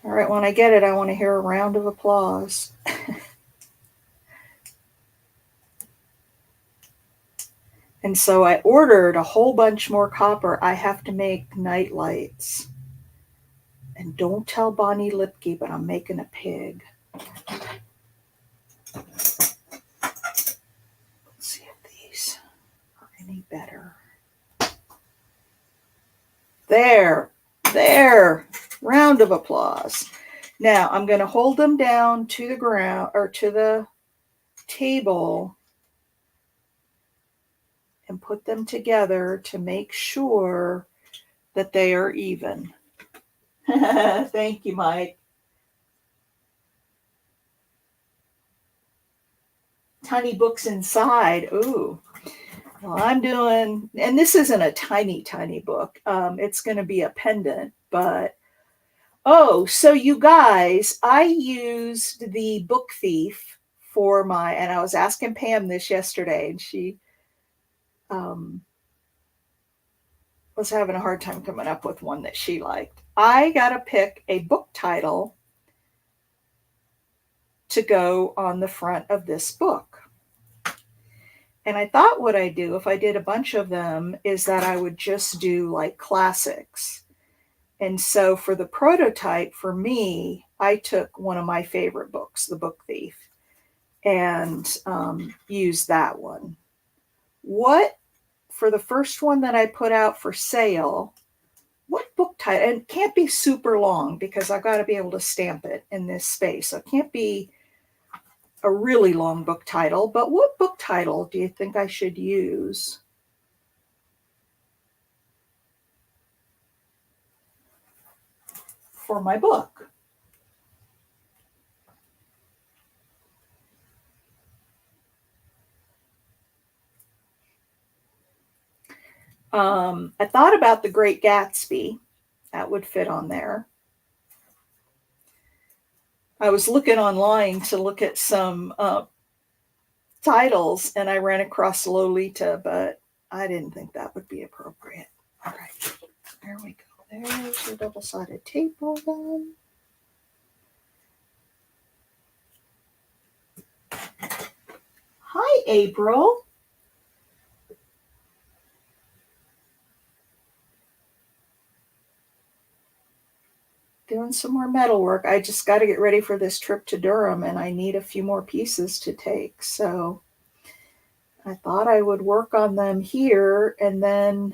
All right, when I get it, I want to hear a round of applause. And so I ordered a whole bunch more copper. I have to make night lights. And don't tell Bonnie Lipke, but I'm making a pig. Let's see if these are any better. There. Round of applause. Now I'm going to hold them down to the ground or to the table and put them together to make sure that they are even. Thank you, Mike. Tiny books inside. Ooh. Well, I'm doing, and this isn't a tiny, tiny book. It's going to be a pendant, but so you guys, I used the Book Thief and I was asking Pam this yesterday, and she was having a hard time coming up with one that she liked. I got to pick a book title to go on the front of this book. And I thought what I'd do if I did a bunch of them is that I would just do like classics. And so for the prototype, for me, I took one of my favorite books, The Book Thief, and used that one. For the first one that I put out for sale, what book title? And it can't be super long because I've got to be able to stamp it in this space. So it can't be a really long book title, but what book title do you think I should use? For my book? I thought about The Great Gatsby. That would fit on there. I was looking online to look at some titles, and I ran across Lolita, but I didn't think that would be appropriate. All right, there we go. There's your double-sided tape all done. Hi, April. doing some more metal work. I just got to get ready for this trip to Durham, and I need a few more pieces to take. So I thought I would work on them here and then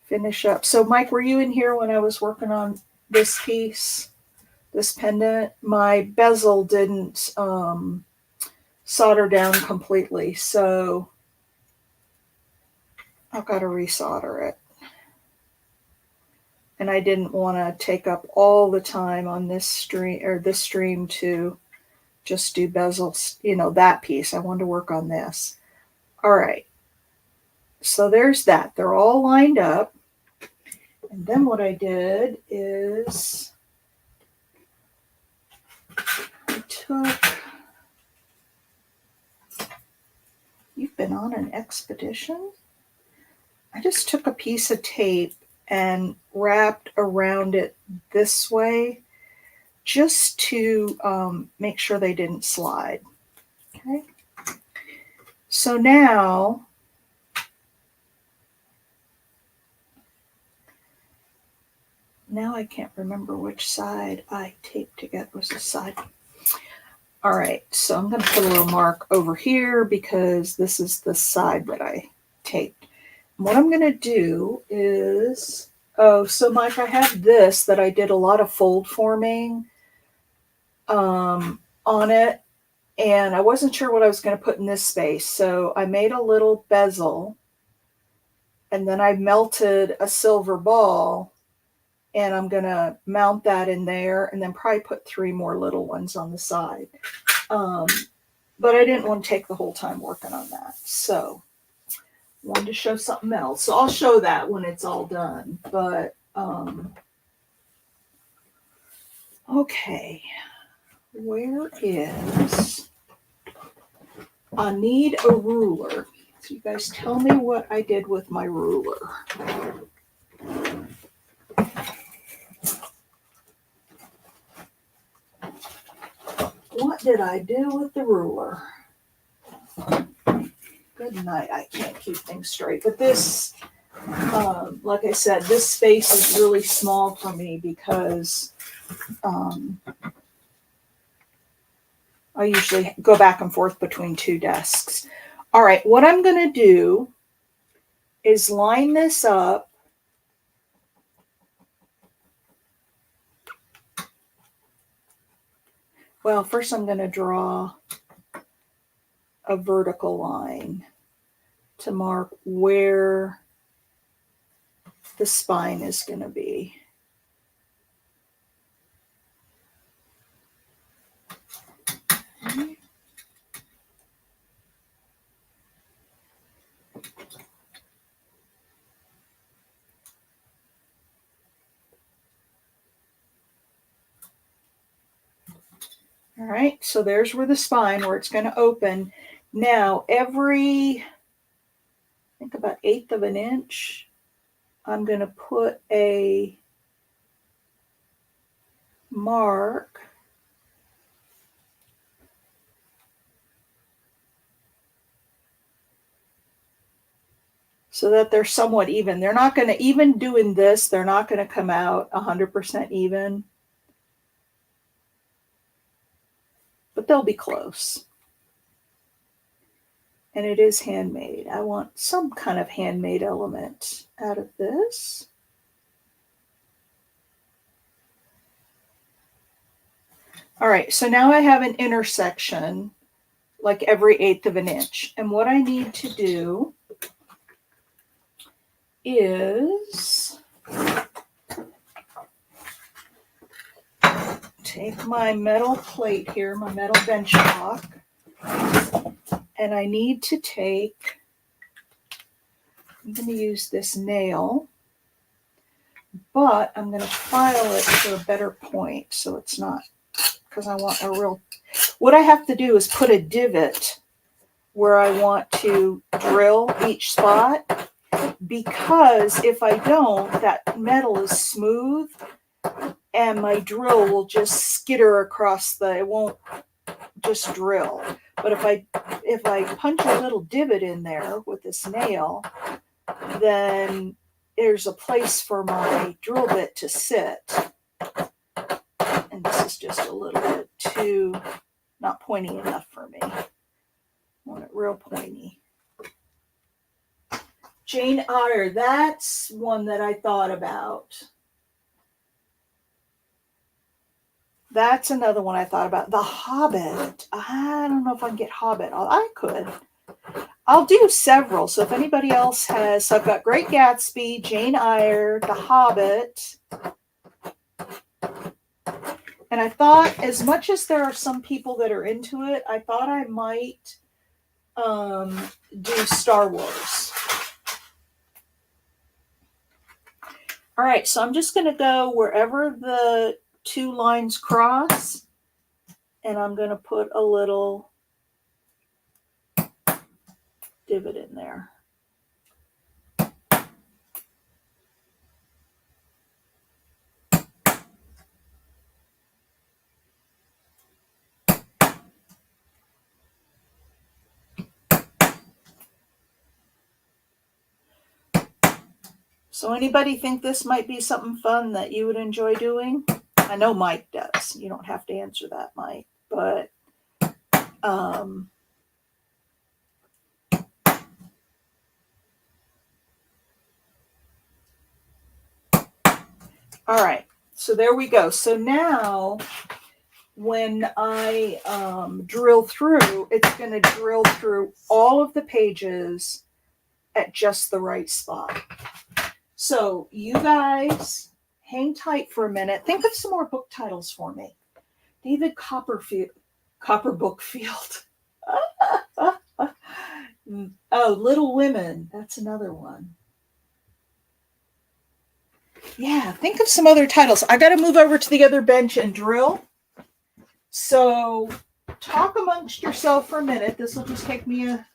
finish up. So Mike, were you in here when I was working on this piece, this pendant? My bezel didn't solder down completely, so I've got to resolder it. And I didn't want to take up all the time on this stream to just do bezels, you know, that piece. I wanted to work on this. All right. So there's that. They're all lined up. And then what I did is I took, you've been on an expedition? I just took a piece of tape and wrapped around it this way just to make sure they didn't slide. Okay. So now I can't remember which side I taped together. Was the side? All right, so I'm going to put a little mark over here because this is the side that I taped. And what I'm going to do is, so Mike, I have this that I did a lot of fold forming on it, and I wasn't sure what I was going to put in this space. So I made a little bezel, and then I melted a silver ball, and I'm going to mount that in there and then probably put 3 more little ones on the side. But I didn't want to take the whole time working on that. So I wanted to show something else. So I'll show that when it's all done. But, okay. Where is, I need a ruler. So you guys tell me what I did with my ruler. What did I do with the ruler? Good night. I can't keep things straight. But this, like I said, this space is really small for me because I usually go back and forth between 2 desks. All right, what I'm going to do is line this up. Well, first I'm going to draw a vertical line to mark where the spine is going to be. Okay. All right, so there's where the spine, where it's going to open. Now, every, I think about 1/8 of an inch, I'm going to put a mark so that they're somewhat even. They're not going to, even doing this, they're not going to come out 100% even. But they'll be close. And it is handmade. I want some kind of handmade element out of this. All right, so now I have an intersection like every 1/8 of an inch. And what I need to do is take my metal plate here, my metal bench block, and I need to take, I'm going to use this nail, but I'm going to file it to a better point so it's not, because I want a real, what I have to do is put a divot where I want to drill each spot, because if I don't, that metal is smooth and my drill will just skitter across it won't just drill. But if I punch a little divot in there with this nail, then there's a place for my drill bit to sit. And this is just a little bit too not pointy enough for me. I want it real pointy. Jane Eyre, that's one that I thought about. That's another one I thought about. The Hobbit. I don't know if I can get Hobbit. I could. I'll do several. So if anybody else has, so I've got Great Gatsby, Jane Eyre, The Hobbit. And I thought, as much as there are some people that are into it, I thought I might do Star Wars. All right, so I'm just going to go wherever the two lines cross, and I'm going to put a little divot in there. So anybody think this might be something fun that you would enjoy doing? I know Mike does. You don't have to answer that, Mike. But all right. So there we go. So now when I drill through, it's going to drill through all of the pages at just the right spot. So you guys hang tight for a minute. Think of some more book titles for me. David Copperfield. Oh, Little Women. That's another one. Yeah, think of some other titles. I got to move over to the other bench and drill. So talk amongst yourself for a minute. This will just take me a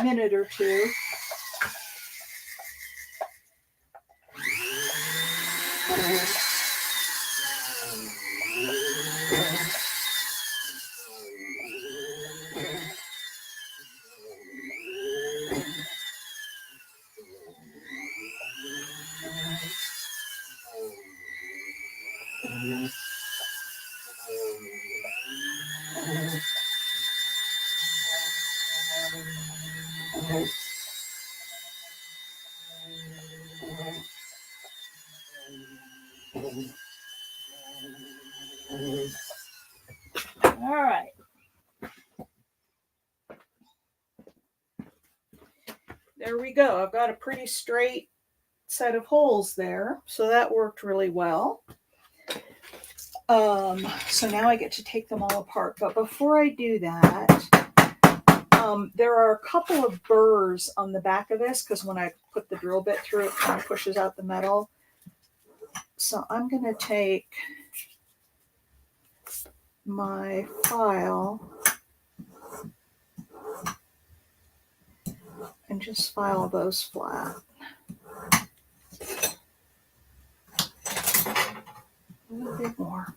minute or two. All right. There we go. I've got a pretty straight set of holes there. So that worked really well. So now I get to take them all apart. But before I do that, there are a couple of burrs on the back of this because when I put the drill bit through, it kind of pushes out the metal. So I'm going to take my file and just file those flat. A little bit more.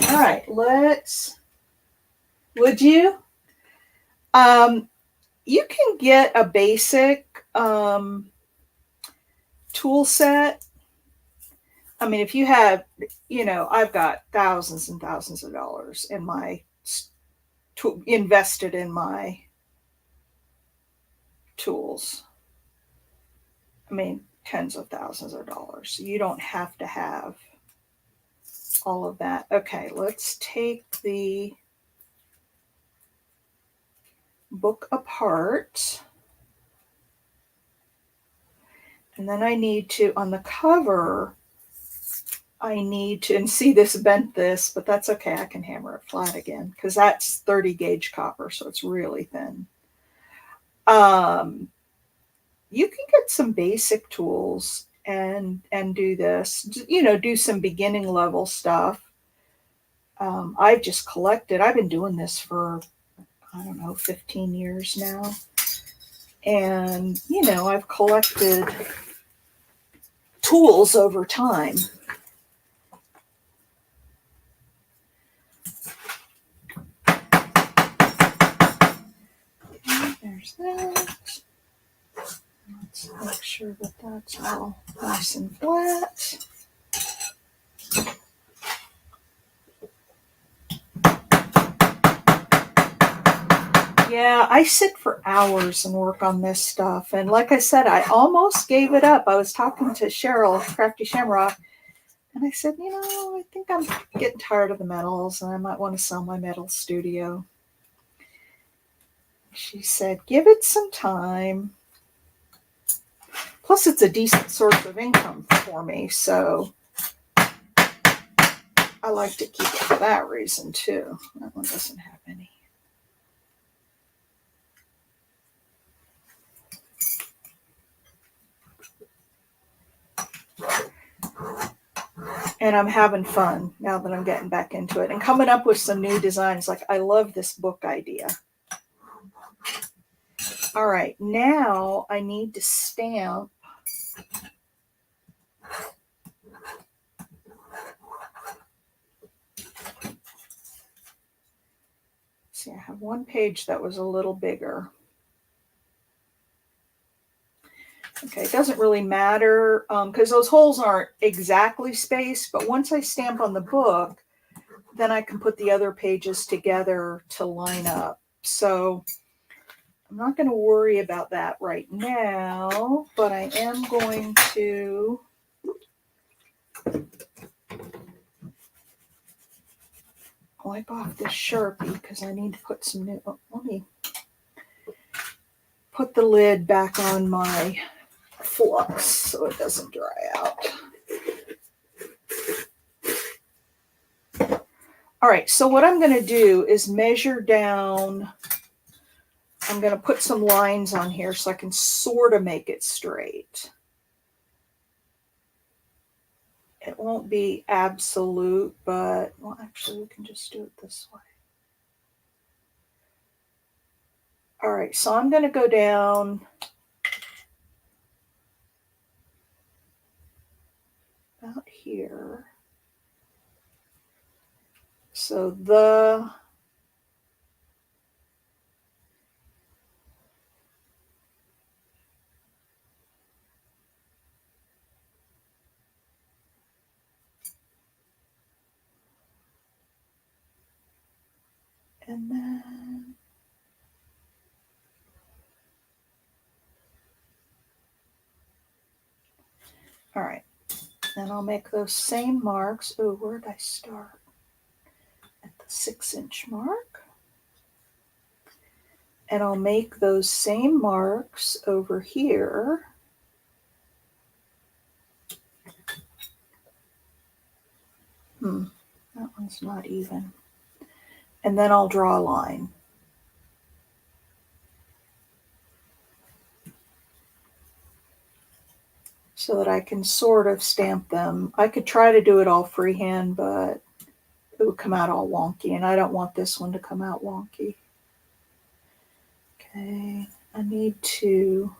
All right, would you? You can get a basic tool set. I mean, if you have, I've got thousands and thousands of dollars in invested in my tools. I mean, tens of thousands of dollars. So you don't have to have all of that. Okay, let's take the book apart. And then I need to, on the cover, and see this bent this, but that's okay. I can hammer it flat again because that's 30 gauge copper, so it's really thin. You can get some basic tools and do this, do some beginning level stuff. I've just collected. I've been doing this for, 15 years now. And, I've collected tools over time. Okay, there's that. sure that that's all nice and flat. Yeah, I sit for hours and work on this stuff. And like I said, I almost gave it up. I was talking to Cheryl, Crafty Shamrock, and I said, I think I'm getting tired of the metals and I might want to sell my metal studio. She said, give it some time. Plus, it's a decent source of income for me, so I like to keep it for that reason, too. That one doesn't have any. And I'm having fun now that I'm getting back into it and coming up with some new designs. Like, I love this book idea. All right, now I need to stamp. See, I have one page that was a little bigger. Okay, it doesn't really matter because those holes aren't exactly spaced, but once I stamp on the book, then I can put the other pages together to line up. So I'm not going to worry about that right now, but I am going to wipe off this Sharpie because I need to put some new, let me put the lid back on my flux so it doesn't dry out. All right, so what I'm going to do is measure down. I'm going to put some lines on here so I can sort of make it straight. It won't be absolute, but, well, actually, we can just do it this way. All right, so I'm going to go down about here. So and then all right, and I'll make those same marks. Oh, where did I start? At the 6-inch mark. And I'll make those same marks over here. That one's not even. And then I'll draw a line. So that I can sort of stamp them. I could try to do it all freehand, but it would come out all wonky, and I don't want this one to come out wonky. Okay, I need to,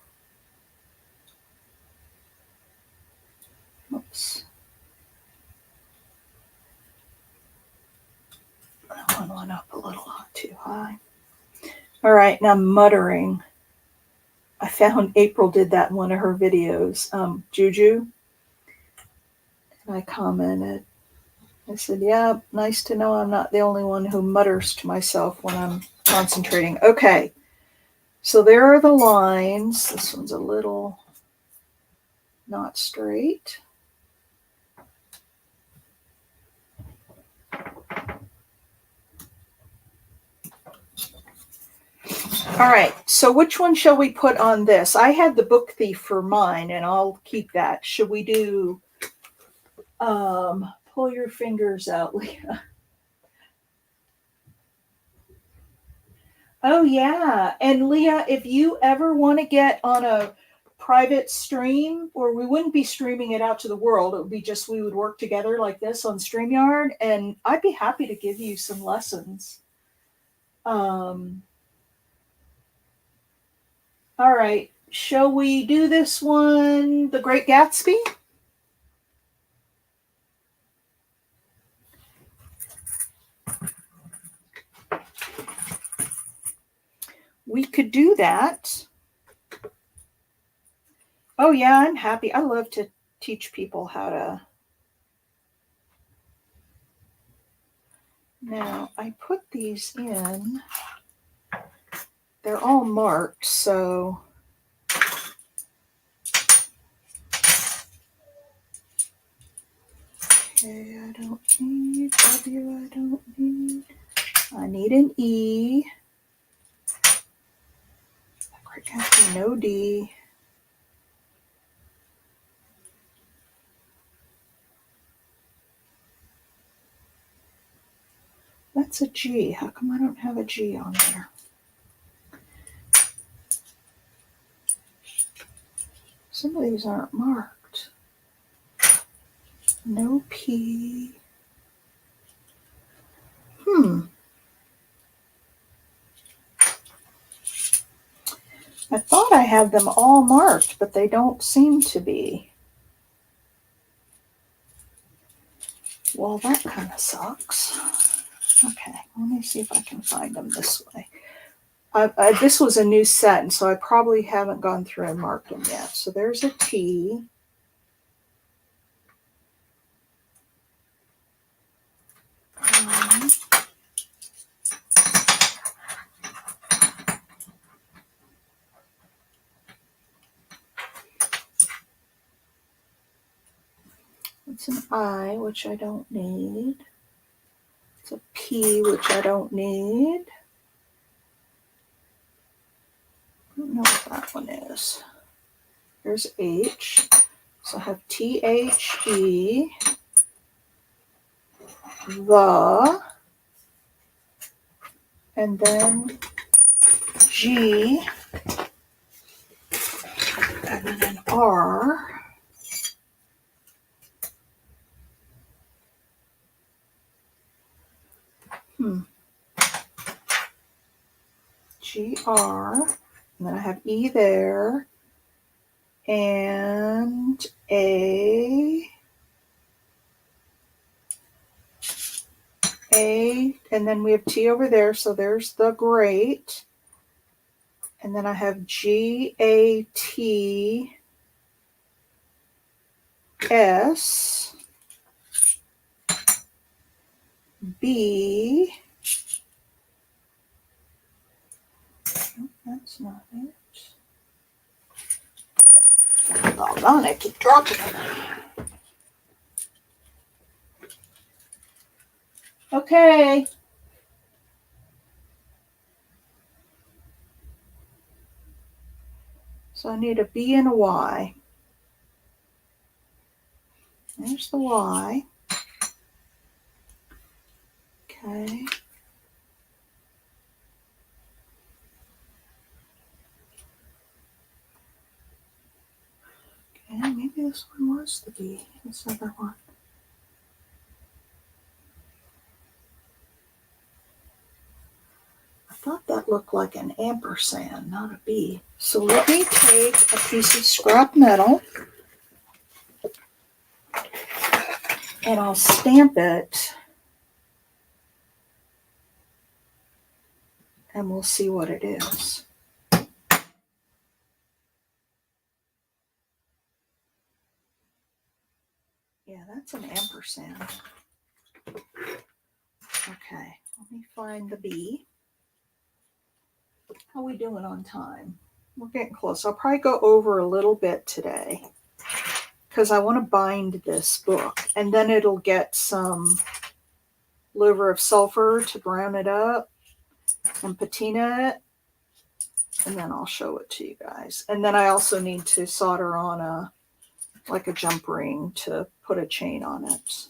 oops. That one went up a little too high. All right, now muttering. I found April did that in one of her videos, Juju. And I commented. I said, yeah, nice to know I'm not the only one who mutters to myself when I'm concentrating. Okay, so there are the lines. This one's a little not straight. All right, so which one shall we put on this? I had the Book Thief for mine, and I'll keep that. Should we do, pull your fingers out, Leah? Oh, yeah. And Leah, if you ever want to get on a private stream, or we wouldn't be streaming it out to the world, it would be just we would work together like this on StreamYard, and I'd be happy to give you some lessons. All right, shall we do this one, The Great Gatsby? We could do that. Oh yeah, I'm happy. I love to teach people how to. Now, I put these in. They're all marked, so okay, I don't need W, I don't need. I need an E. No D. That's a G. How come I don't have a G on there? Some of these aren't marked. No P. I thought I had them all marked, but they don't seem to be. Well, that kind of sucks. Okay, let me see if I can find them this way. This was a new set, and so I probably haven't gone through and marked them yet. So there's a T. It's an I, which I don't need. It's a P, which I don't need. I don't know what that one is. There's H. So I have THE, the, and then G, and then an R. GR, and then I have E there, and A, and then we have T over there, so there's the great, and then I have GATS, B, that's not it. Doggone, I keep dropping them. Okay. So I need a B and a Y. There's the Y. Okay. Okay, maybe this one was the B, this other one. I thought that looked like an ampersand, not a B. So let me take a piece of scrap metal and I'll stamp it and we'll see what it is. Yeah, that's an ampersand. Okay, let me find the B. How are we doing on time? We're getting close. I'll probably go over a little bit today because I want to bind this book and then it'll get some liver of sulfur to brown it up and patina it, and then I'll show it to you guys. And then I also need to solder on a jump ring to put a chain on it.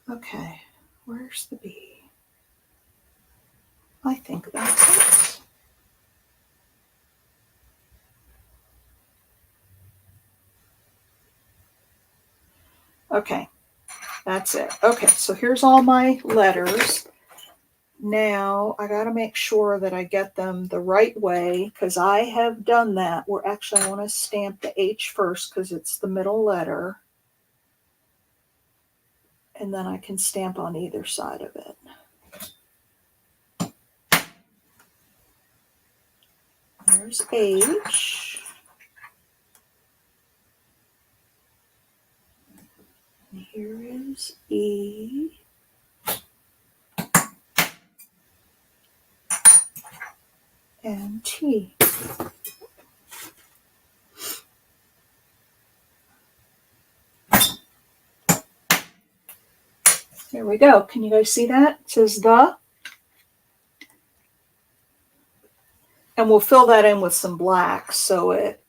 Okay, where's the B? I think that's it. Okay, that's it. Okay, so here's all my letters. Now I got to make sure that I get them the right way because I have done that. Where actually I want to stamp the H first because it's the middle letter. And then I can stamp on either side of it. There's H. And here is E. And T. There we go. Can you guys see that? It says the. And we'll fill that in with some black so it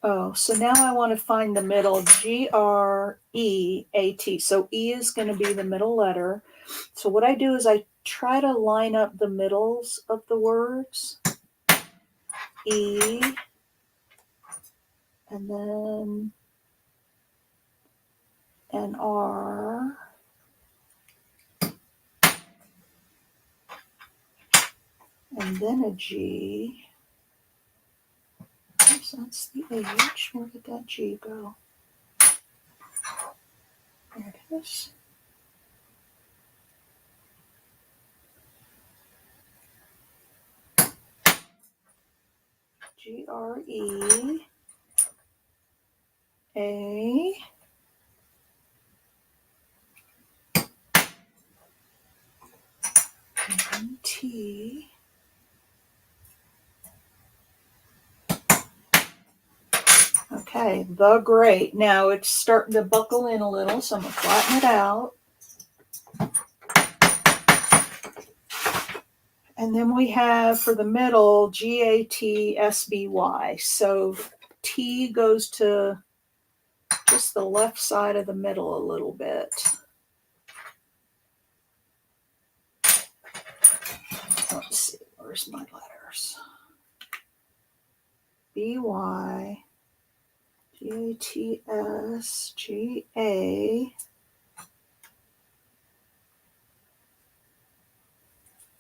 oh, so now I want to find the middle, G-R-E-A-T. So E is going to be the middle letter. So what I do is I try to line up the middles of the words. E, and then an R, and then a G. Oops, that's the H. Where did that G go? There it is. G-R-E-A. And T. Okay, the great. Now it's starting to buckle in a little, so I'm going to flatten it out. And then we have for the middle, G-A-T-S-B-Y. So T goes to just the left side of the middle a little bit. Let's see, where's my letters? B-Y, G-A-T-S, G-A,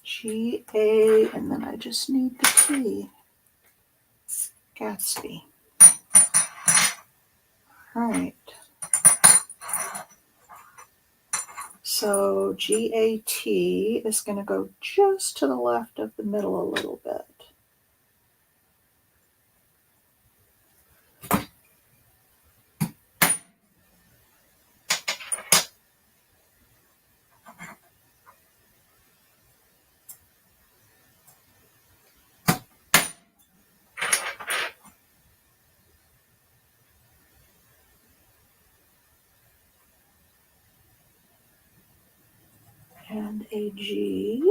G-A, and then I just need the T. Gatsby. All right. So G-A-T is going to go just to the left of the middle a little bit. And a G.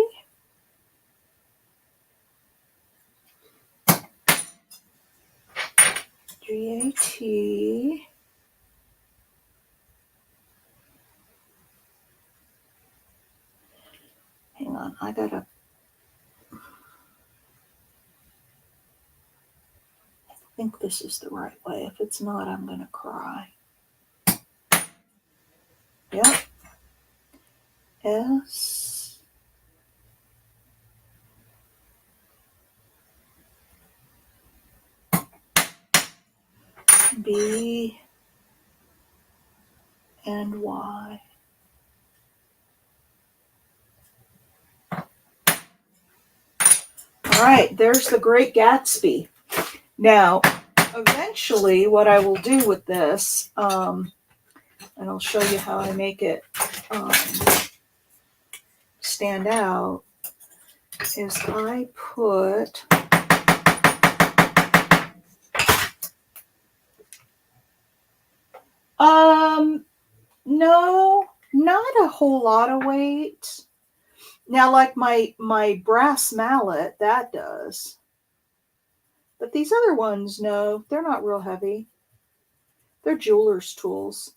G-A-T. Hang on, I think this is the right way. If it's not, I'm going to cry. Yep. S. B. And Y. All right, there's the Great Gatsby. Now, eventually what I will do with this, and I'll show you how I make it stand out, is I put no, not a whole lot of weight. Now, like my brass mallet, that does. But these other ones, no, they're not real heavy. They're jeweler's tools.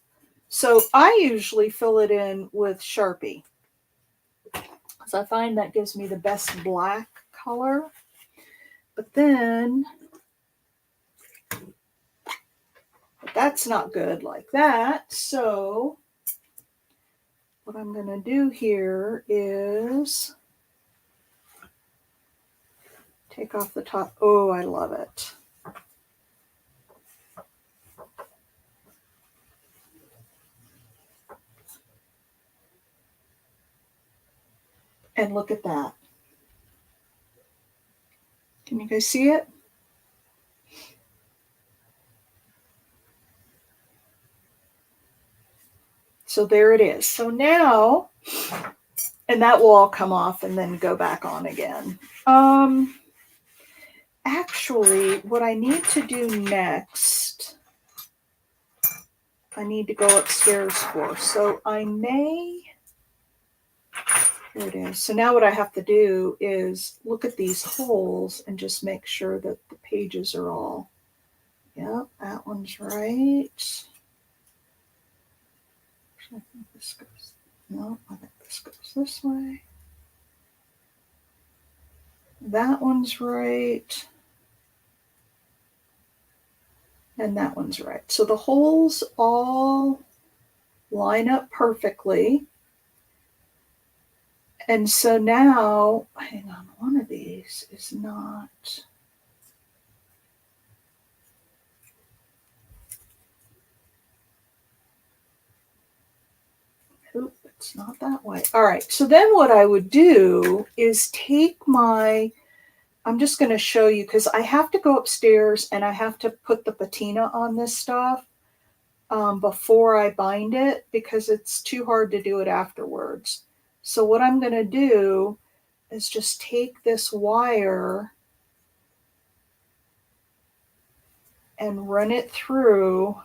So I usually fill it in with Sharpie, because I find that gives me the best black color. But then, what that's not good like that. So what I'm going to do here is take off the top. Oh, I love it. And look at that. Can you guys see it? So there it is. So now, and that will all come off and then go back on again. Actually, what I need to do next, I need to go upstairs for. So I may, here it is. So now what I have to do is look at these holes and just make sure that the pages are all, yep, that one's right. I think this goes, no, I think this goes this way. That one's right. And that one's right. So the holes all line up perfectly. And so now, hang on, one of these is not. Oop, it's not that way. All right, so then what I would do is take my, I'm just going to show you because I have to go upstairs and I have to put the patina on this stuff before I bind it because it's too hard to do it afterwards. So what I'm going to do is just take this wire and run it through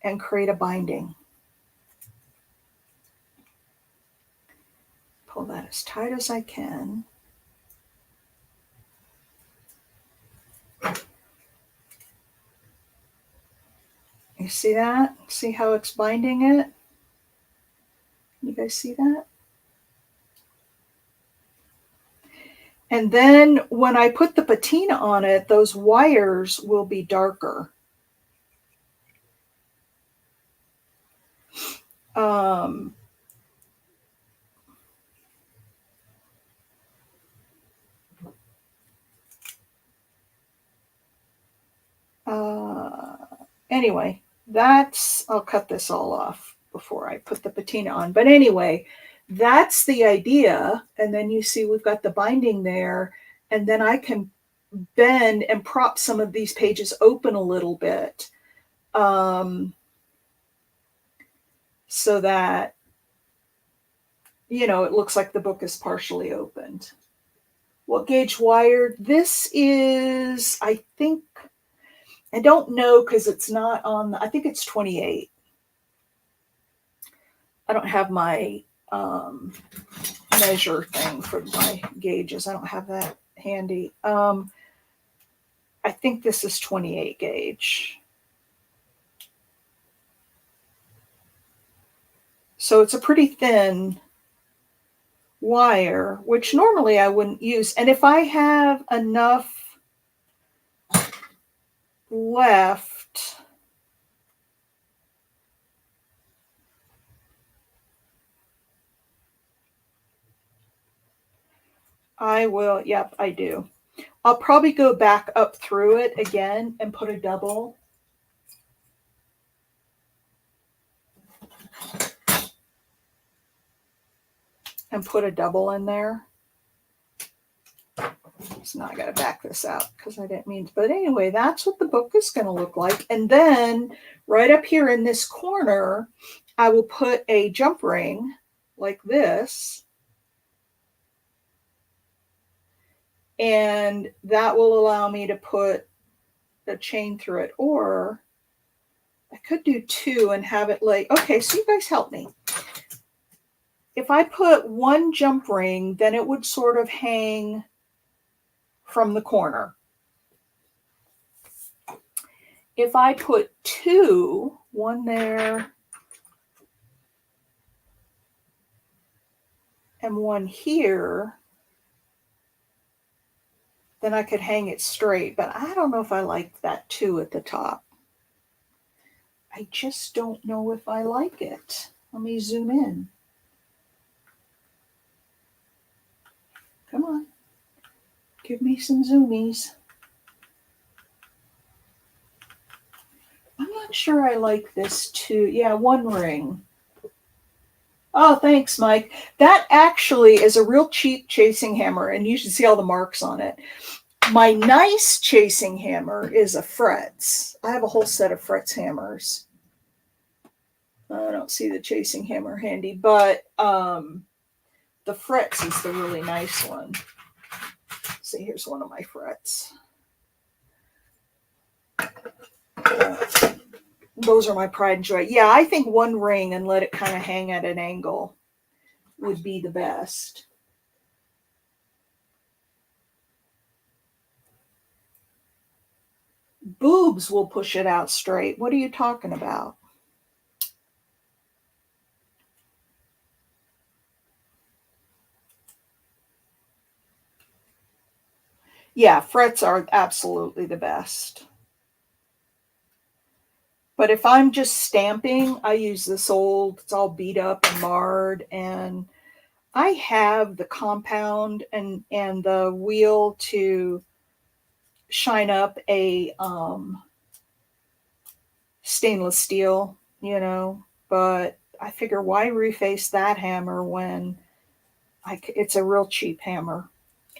and create a binding. Pull that as tight as I can. You see that? See how it's binding it? You guys see that? And then when I put the patina on it, those wires will be darker. Anyway, I'll cut this all off before I put the patina on. But anyway, that's the idea. And then you see we've got the binding there. And then I can bend and prop some of these pages open a little bit. So that, you know, it looks like the book is partially opened. What gauge wire? This is, I think, I don't know because it's not on, I think it's 28. I don't have my measure thing for my gauges. I don't have that handy. I think this is 28 gauge. So it's a pretty thin wire, which normally I wouldn't use. And if I have enough left, I will, yep, I do. I'll probably go back up through it again and put a double. And put a double in there. So now I got to back this out because I didn't mean to. But anyway, that's what the book is going to look like. And then right up here in this corner, I will put a jump ring like this. And that will allow me to put a chain through it. Or I could do two and have it like, okay, so you guys help me. If I put one jump ring, then it would sort of hang from the corner. If I put two, one there and one here, then I could hang it straight, but I don't know if I like that 2 at the top. I just don't know if I like it. Let me zoom in. Come on. Give me some zoomies. I'm not sure I like this 2. Yeah, 1 ring. Oh, thanks, Mike. That actually is a real cheap chasing hammer, and you should see all the marks on it. My nice chasing hammer is a Fretz. I have a whole set of Fretz hammers. I don't see the chasing hammer handy, but the Fretz is the really nice one. See, here's one of my Fretz. Those are my pride and joy. Yeah, I think 1 ring and let it kind of hang at an angle would be the best. Boobs will push it out straight. What are you talking about? Yeah, Fretz are absolutely the best. But if I'm just stamping, I use this old, it's all beat up and marred, and I have the compound and the wheel to shine up a stainless steel, but I figure why reface that hammer when it's a real cheap hammer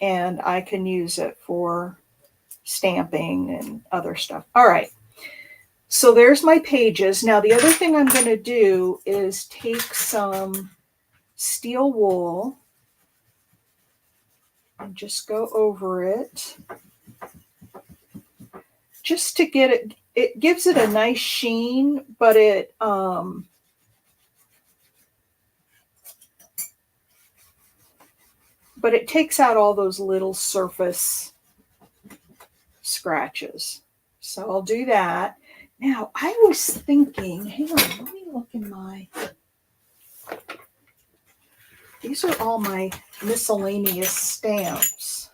and I can use it for stamping and other stuff. All right. So there's my pages. Now the other thing I'm going to do is take some steel wool and just go over it just to get it. It gives it a nice sheen, but it takes out all those little surface scratches. So I'll do that. Now I was thinking, hang on, let me look in these are all my miscellaneous stamps.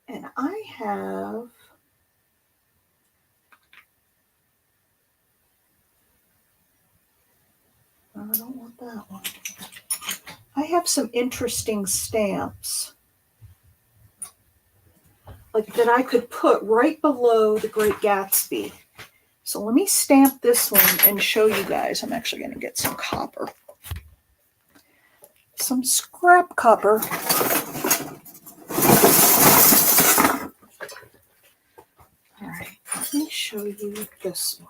And I have I don't want that one. I have some interesting stamps like that I could put right below the Great Gatsby. So let me stamp this one and show you guys. I'm actually going to get some copper. Some scrap copper. All right, let me show you this one.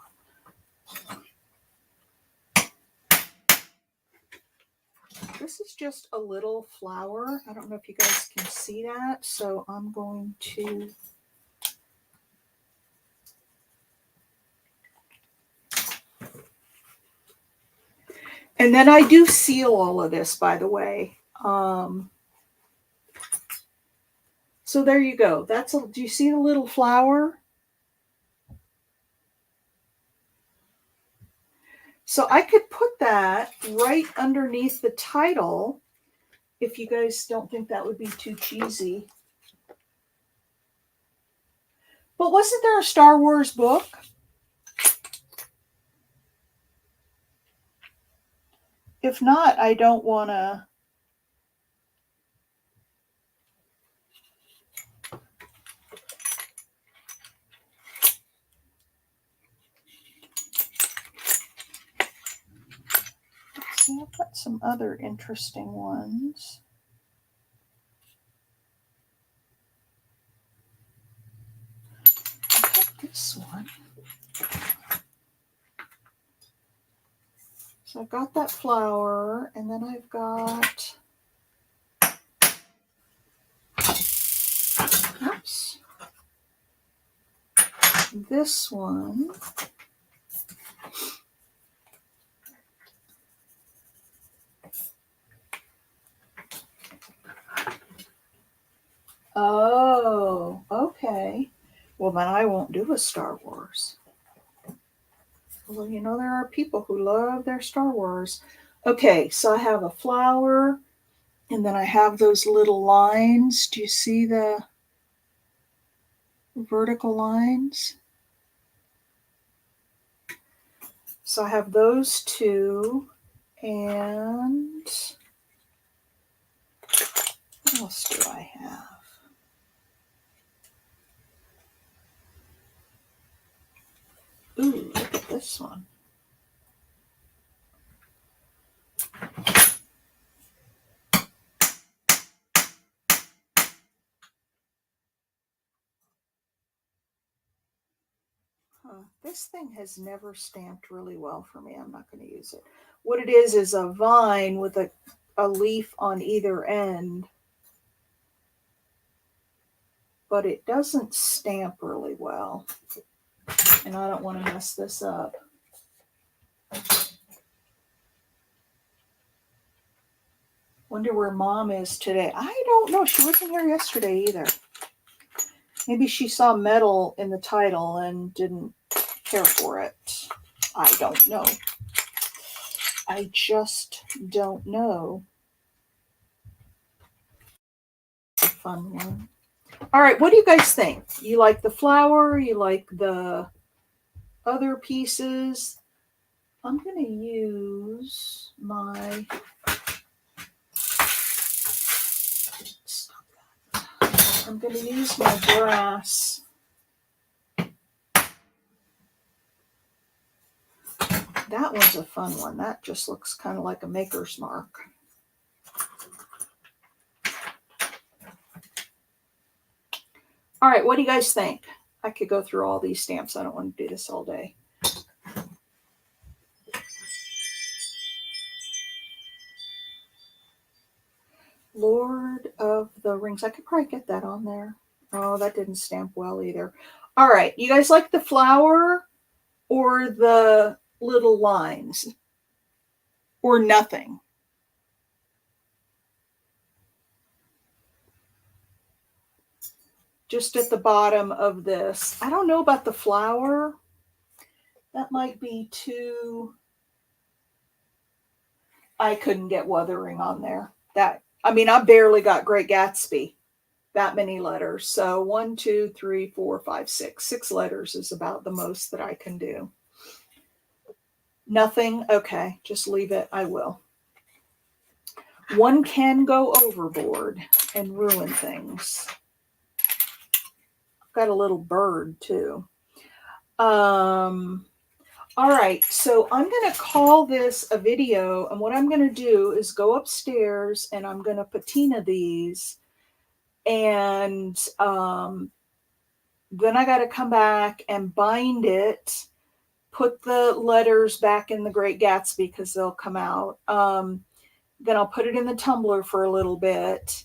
This is just a little flower. I don't know if you guys can see that, so I'm going to and then I do seal all of this, by the way. So there you go. Do you see the little flower? So I could put that right underneath the title if you guys don't think that would be too cheesy. But wasn't there a Star Wars book? If not, I don't want to. See, I've got some other interesting ones. I've got this one. So I've got that flower, and then I've got, oops, this one. Oh, okay. Well, then I won't do a Star Wars. Well, there are people who love their Star Wars. Okay, so I have a flower, and then I have those little lines. Do you see the vertical lines. So I have those two, and what else do I have? Ooh, look at this one. This thing has never stamped really well for me. I'm not going to use it. What it is a vine with a leaf on either end, but it doesn't stamp really well. And I don't want to mess this up. Wonder where Mom is today. I don't know. She wasn't here yesterday either. Maybe she saw metal in the title and didn't care for it. I don't know. I just don't know. A fun one. All right, what do you guys think? You like the flower? You like the other pieces? I'm going to use my... Stop that. I'm going to use my brass. That one's a fun one. That just looks kind of like a maker's mark. All right, what do you guys think? I could go through all these stamps. I don't want to do this all day. Lord of the Rings. I could probably get that on there. Oh, that didn't stamp well either. All right, you guys like the flower or the little lines? Or nothing? Just at the bottom of this. I don't know about the flower. That might be too... I couldn't get Wuthering on there. I barely got Great Gatsby. That many letters. So 1, 2, 3, 4, 5, 6. 6 letters is about the most that I can do. Nothing? Okay, just leave it. I will. One can go overboard and ruin things. I've got a little bird too. All right, so I'm going to call this a video, and what I'm going to do is go upstairs and I'm going to patina these, and then I got to come back and bind it, put the letters back in the Great Gatsby because they'll come out. Then I'll put it in the tumbler for a little bit,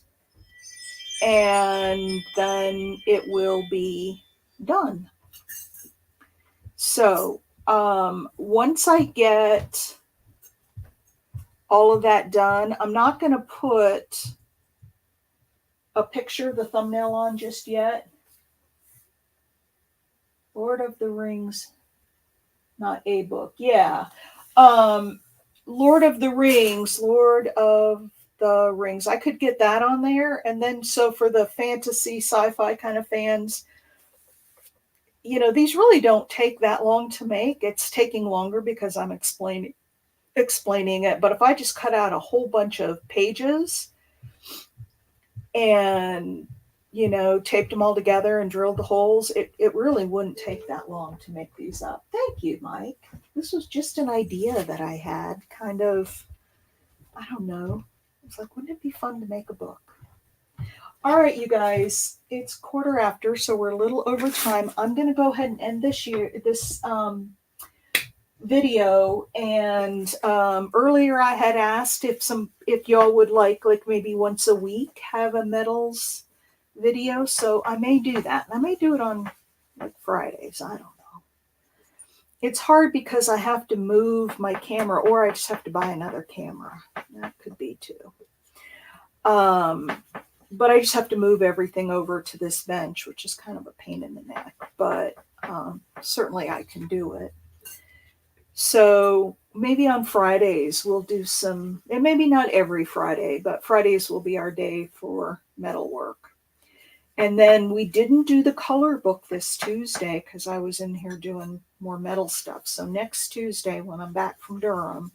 and then it will be done. So once I get all of that done, I'm not going to put a picture of the thumbnail on just yet. Lord of the Rings, not a book. Yeah. Lord of the Rings. I could get that on there. And then so for the fantasy sci-fi kind of fans, these really don't take that long to make. It's taking longer because I'm explaining it. But if I just cut out a whole bunch of pages and, taped them all together and drilled the holes, it really wouldn't take that long to make these up. Thank you, Mike. This was just an idea that I had, kind of, I don't know. It's like, wouldn't it be fun to make a book? All right, you guys, it's 1:15, so we're a little over time. I'm going to go ahead and end this video. And earlier I had asked if y'all would like maybe once a week have a metals video. So I may do that. I may do it on Fridays. I don't know. It's hard because I have to move my camera, or I just have to buy another camera. That could be too. But I just have to move everything over to this bench, which is kind of a pain in the neck, but certainly I can do it. So maybe on Fridays we'll do some, and maybe not every Friday, but Fridays will be our day for metal work. And then we didn't do the color book this Tuesday because I was in here doing more metal stuff. So next Tuesday when I'm back from Durham,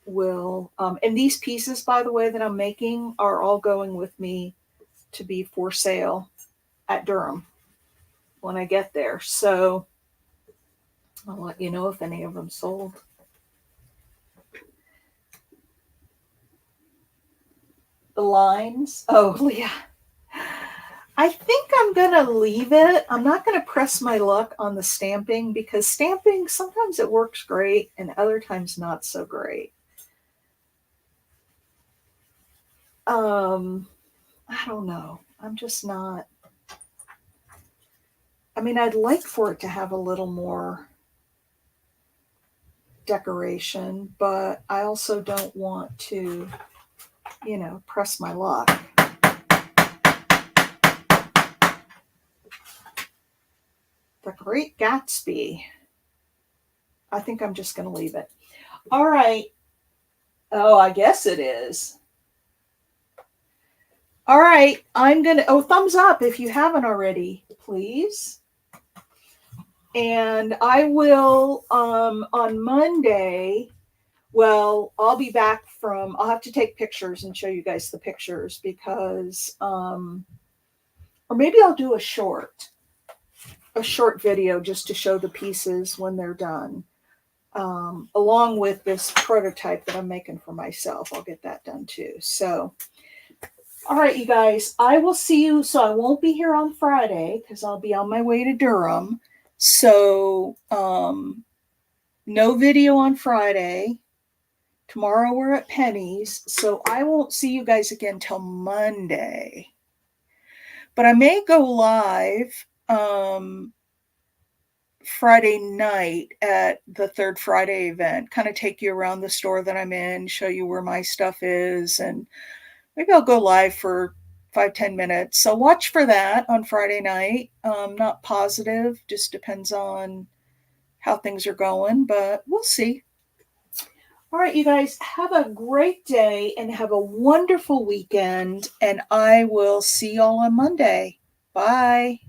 we'll, and these pieces, by the way, that I'm making are all going with me to be for sale at Durham when I get there. So I'll let you know if any of them sold. The lines. Oh, yeah. I think I'm going to leave it. I'm not going to press my luck on the stamping because stamping, sometimes it works great and other times not so great. I don't know. I'm just not. I mean, I'd like for it to have a little more decoration, but I also don't want to, you know, press my luck. The Great Gatsby. I think I'm just going to leave it. All right. Oh, I guess it is. All right. I'm going to, oh, thumbs up if you haven't already, please. And I will, on Monday, well, I'll be back from, I'll have to take pictures and show you guys the pictures because, or maybe I'll do a short video just to show the pieces when they're done. Along with this prototype that I'm making for myself. I'll get that done too. So, all right, you guys, I will see you. So I won't be here on Friday because I'll be on my way to Durham. So, no video on Friday. Tomorrow we're at Penny's. So I won't see you guys again till Monday. But I may go live, Friday night at the Third Friday event, kind of take you around the store that I'm in, show you where my stuff is, and maybe I'll go live for 5-10 minutes. So watch for that on Friday night. Not positive, just depends on how things are going, but we'll see. All right, you guys, have a great day and have a wonderful weekend, and I will see y'all on Monday. Bye.